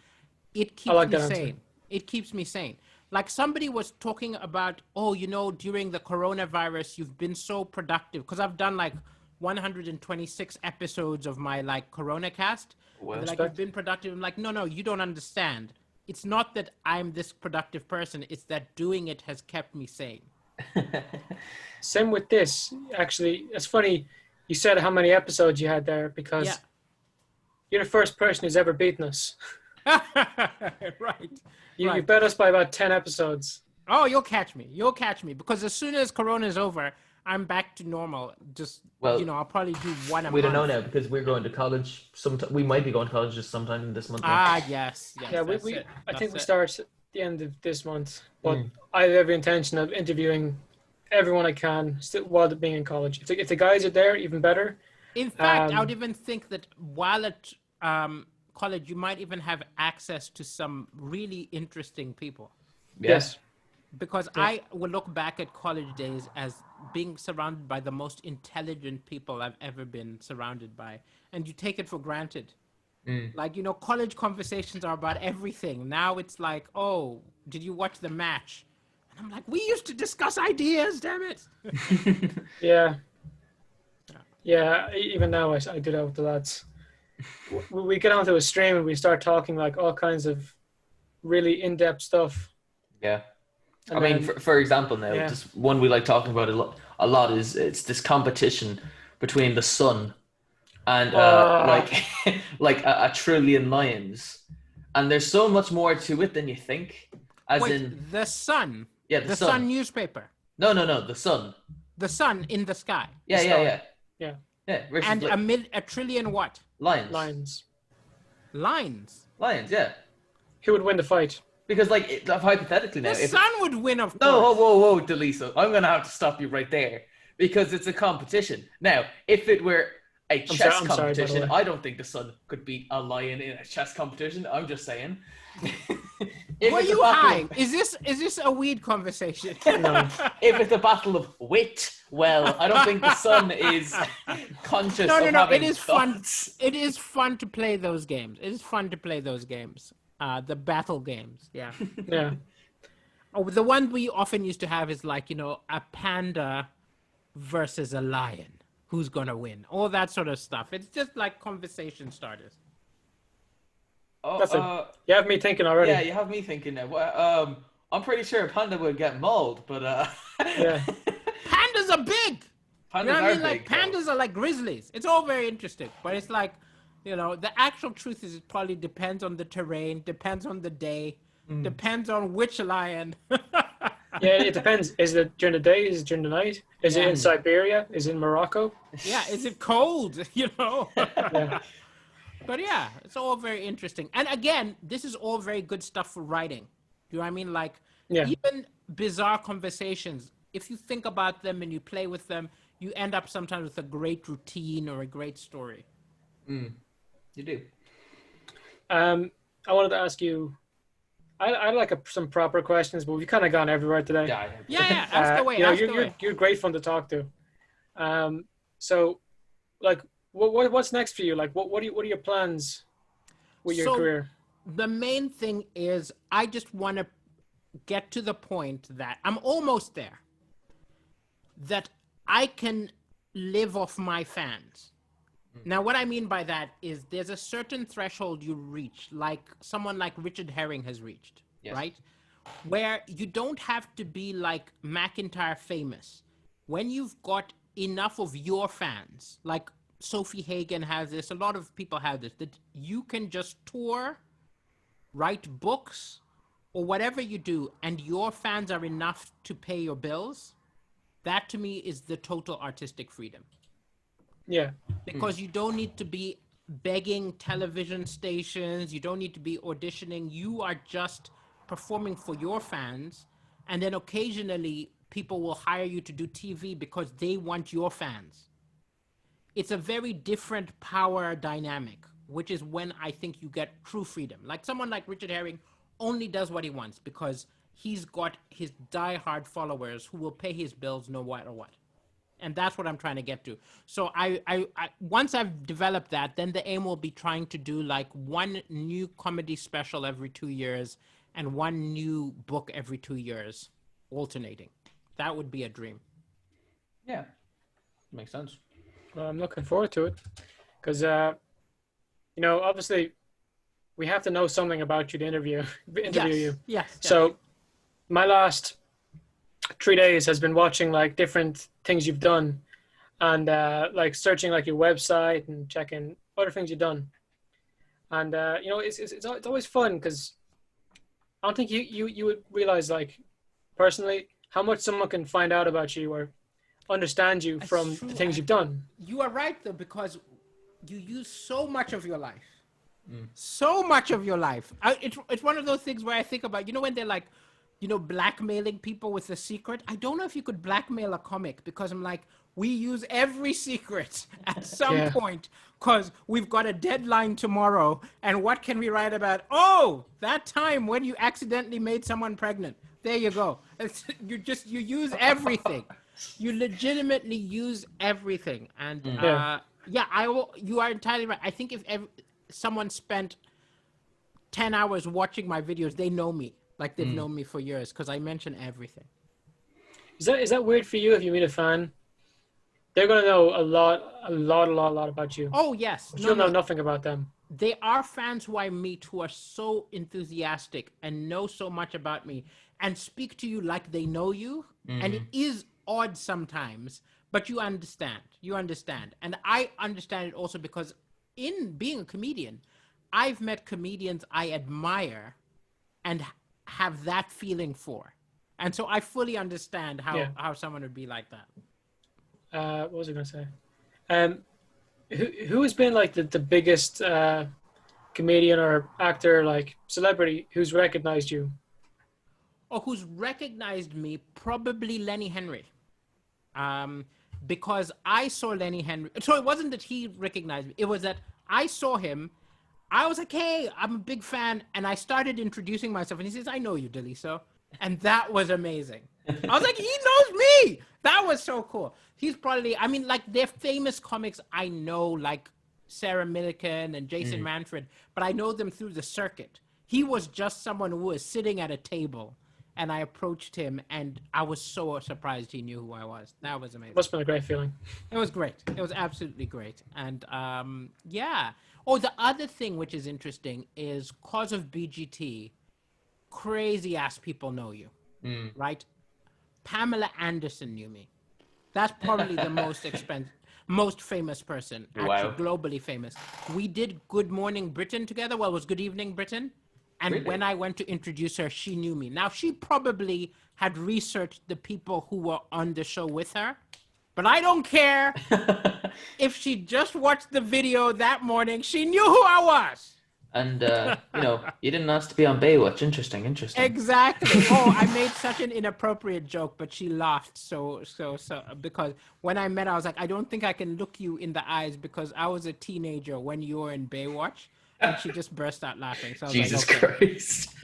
it keeps like me that answer. sane. It keeps me sane. Like somebody was talking about, during the coronavirus, you've been so productive because I've done like 126 episodes of my like Corona cast. Well, Like you've been productive. I'm like, no, you don't understand. It's not that I'm this productive person. It's that doing it has kept me sane. Same with this. Actually, it's funny. You said how many episodes you had there because you're the first person who's ever beaten us. Right. You bet us by about 10 episodes. Oh, you'll catch me. You'll catch me because as soon as Corona is over, I'm back to normal. Just I'll probably do one a month. we don't know now because we're going to college. We might be going to college just sometime this month. Yes. Yeah, I think we start at the end of this month. But I have every intention of interviewing everyone I can still while being in college. If the guys are there, even better. In fact, I would even think that while at college, you might even have access to some really interesting people. Yes. Because I will look back at college days as being surrounded by the most intelligent people I've ever been surrounded by. And you take it for granted. Like, college conversations are about everything. Now it's like, oh, did you watch the match? And I'm like, we used to discuss ideas, damn it. Yeah, even now I do that with the lads. We get onto a stream and we start talking like all kinds of really in-depth stuff. Yeah. And I mean, for example, now, just one we like talking about a lot is it's this competition between the sun and like a trillion lions, and there's so much more to it than you think. The Sun. Yeah, the Sun newspaper. No, the sun. The sun in the sky. Yeah. And a trillion what? Lions. Lines. Yeah. Who would win the fight? Because, hypothetically now... The sun would win, of course. No, whoa, Daliso. I'm going to have to stop you right there. Because it's a competition. Now, if it were a chess competition, I don't think the sun could beat a lion in a chess competition. I'm just saying. Were you high? Is this a weed conversation? No. If it's a battle of wit, well, I don't think the sun is conscious of having it is thoughts. fun. It is fun to play those games. It is fun to play those games. The battle games. Yeah. Yeah. Oh, the one we often used to have is like, a panda versus a lion. Who's gonna win? All that sort of stuff. It's just like conversation starters. Oh, That's a you have me thinking already. yeah, you have me thinking now. I'm pretty sure Panda would get mauled, but Yeah. Pandas are big. Pandas You know what I are mean? Like big, though. pandas are like grizzlies. It's all very interesting, but it's like, the actual truth is it probably depends on the terrain, depends on the day, depends on which lion. Yeah, it depends. Is it during the day? Is it during the night? Is it in Siberia? Is it in Morocco? Yeah, is it cold? Yeah. But yeah, it's all very interesting. And again, this is all very good stuff for writing. Do you know what I mean? Like, Yeah. even bizarre conversations, if you think about them and you play with them, you end up sometimes with a great routine or a great story. You do. I wanted to ask you. I like some proper questions, but we've kind of gone everywhere today. Yeah, ask away. Ask away. You're great fun to talk to. So, like, what's next for you? Like, what are your plans with your career? The main thing is I just want to get to the point that I'm almost there. That I can live off my fans. Now, what I mean by that is there's a certain threshold you reach, like someone like Richard Herring has reached, right? Where you don't have to be like McIntyre famous. When you've got enough of your fans, like Sophie Hagen has this, a lot of people have this, that you can just tour, write books, or whatever you do, and your fans are enough to pay your bills. That to me is the total artistic freedom. Yeah. Because you don't need to be begging television stations. You don't need to be auditioning. You are just performing for your fans. And then occasionally people will hire you to do TV because they want your fans. It's a very different power dynamic, which is when I think you get true freedom. Like someone like Richard Herring only does what he wants because he's got his diehard followers who will pay his bills no matter what. And that's what I'm trying to get to. So I once I've developed that, then the aim will be trying to do like one new comedy special every 2 years and one new book every 2 years, alternating. That would be a dream. Yeah, makes sense. Well, I'm looking forward to it because, obviously we have to know something about you to interview you. Yes. So my last 3 days has been watching like different things you've done and like searching like your website and checking other things you've done. And it's always fun because I don't think you would realize, like, personally, how much someone can find out about you or understand you from the things you've done. You are right though, because you use so much of your life. So much of your life. It's one of those things where I think about, when they're like, blackmailing people with a secret. I don't know if you could blackmail a comic because I'm like, we use every secret at some point because we've got a deadline tomorrow. And what can we write about? Oh, that time when you accidentally made someone pregnant. There you go. You use everything. You legitimately use everything. And you are entirely right. I think if someone spent 10 hours watching my videos, they know me. Like they've known me for years because I mention everything. Is that weird for you if you meet a fan? They're gonna know a lot about you. Oh yes. But you'll know nothing about them. They are fans who I meet who are so enthusiastic and know so much about me and speak to you like they know you. And it is odd sometimes, but you understand. And I understand it also because in being a comedian, I've met comedians I admire and have that feeling for. And so I fully understand how someone would be like that. What was I going to say? Who has been like the biggest comedian or actor, like celebrity, who's recognized you? Or who's recognized me? Probably Lenny Henry. Because I saw Lenny Henry. So it wasn't that he recognized me. It was that I saw him. I was like, hey, I'm a big fan. And I started introducing myself. And he says, I know you, Daliso. And that was amazing. I was like, he knows me. That was so cool. He's probably, like, they're famous comics I know, like Sarah Millican and Jason Manfred. But I know them through the circuit. He was just someone who was sitting at a table and I approached him, and I was so surprised he knew who I was. That was amazing. Must have been a great feeling. It was great. It was absolutely great. And yeah. Oh, the other thing which is interesting is cause of BGT, crazy ass people know you, right? Pamela Anderson knew me. That's probably the most famous person, actually globally famous. We did Good Morning Britain together. Well, it was Good Evening Britain. And Really? when I went to introduce her, she knew me. Now, she probably had researched the people who were on the show with her, but I don't care. If she just watched the video that morning, she knew who I was. And, you didn't ask to be on Baywatch. Interesting. Exactly. Oh, I made such an inappropriate joke, but she laughed. So, because when I met her, I was like, I don't think I can look you in the eyes because I was a teenager when you were in Baywatch. And she just burst out laughing. So I was Jesus like, okay. Christ.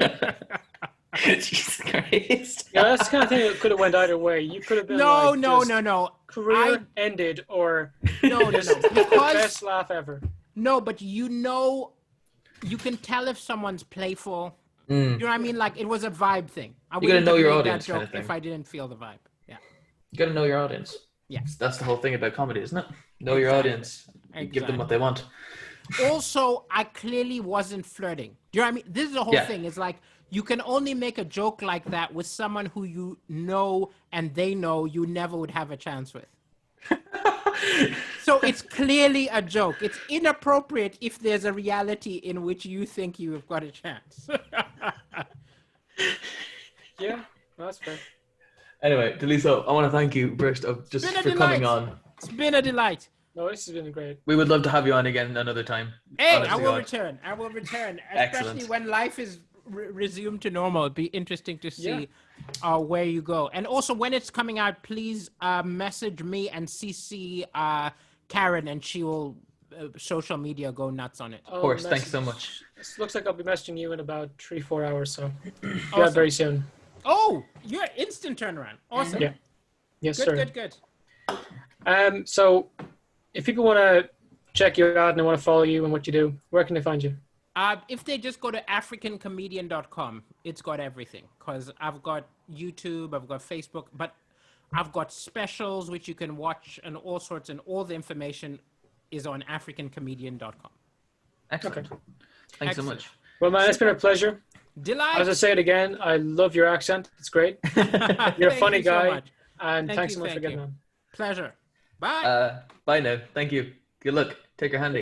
Jesus Christ. Yeah, that's the kind of thing that could have went either way. You could have been No. career ended or No. the Because best laugh ever. no, but you can tell if someone's playful. You know what I mean? Like it was a vibe thing. I You gotta wouldn't know have your made audience that kind joke of thing. if I didn't feel the vibe. Yeah. You gotta know your audience. Yes. That's the whole thing about comedy, isn't it? Know your audience. You give them what they want. Also, I clearly wasn't flirting. Do you know what I mean? This is the whole thing. It's like you can only make a joke like that with someone who you know and they know you never would have a chance with. So it's clearly a joke. It's inappropriate if there's a reality in which you think you have got a chance. Yeah, that's fair. Anyway, Daliso, I want to thank you first for coming on. It's been a delight. No, this has been great. We would love to have you on again another time. Hey, Honestly, I will God. return. Especially Excellent. when life is resumed to normal. It'd be interesting to see where you go. And also, when it's coming out, please message me and CC Karen, and she will social media go nuts on it. Of course, thanks so much. This looks like I'll be messaging you in about 3-4 hours, so Awesome. very soon. Oh, you're instant turnaround. Awesome. Yeah. Yes, sir. Good. So if people want to check you out and they want to follow you and what you do, where can they find you? If they just go to africancomedian.com, it's got everything. Because I've got YouTube, I've got Facebook, but I've got specials which you can watch and all sorts, and all the information is on africancomedian.com. Excellent. Thanks so much. Well, man, it's been a pleasure. Delight. As I say it again, I love your accent. It's great. You're a funny guy. And thanks so much for getting on. Pleasure. Bye. Bye now. Thank you. Good luck. Take your handy.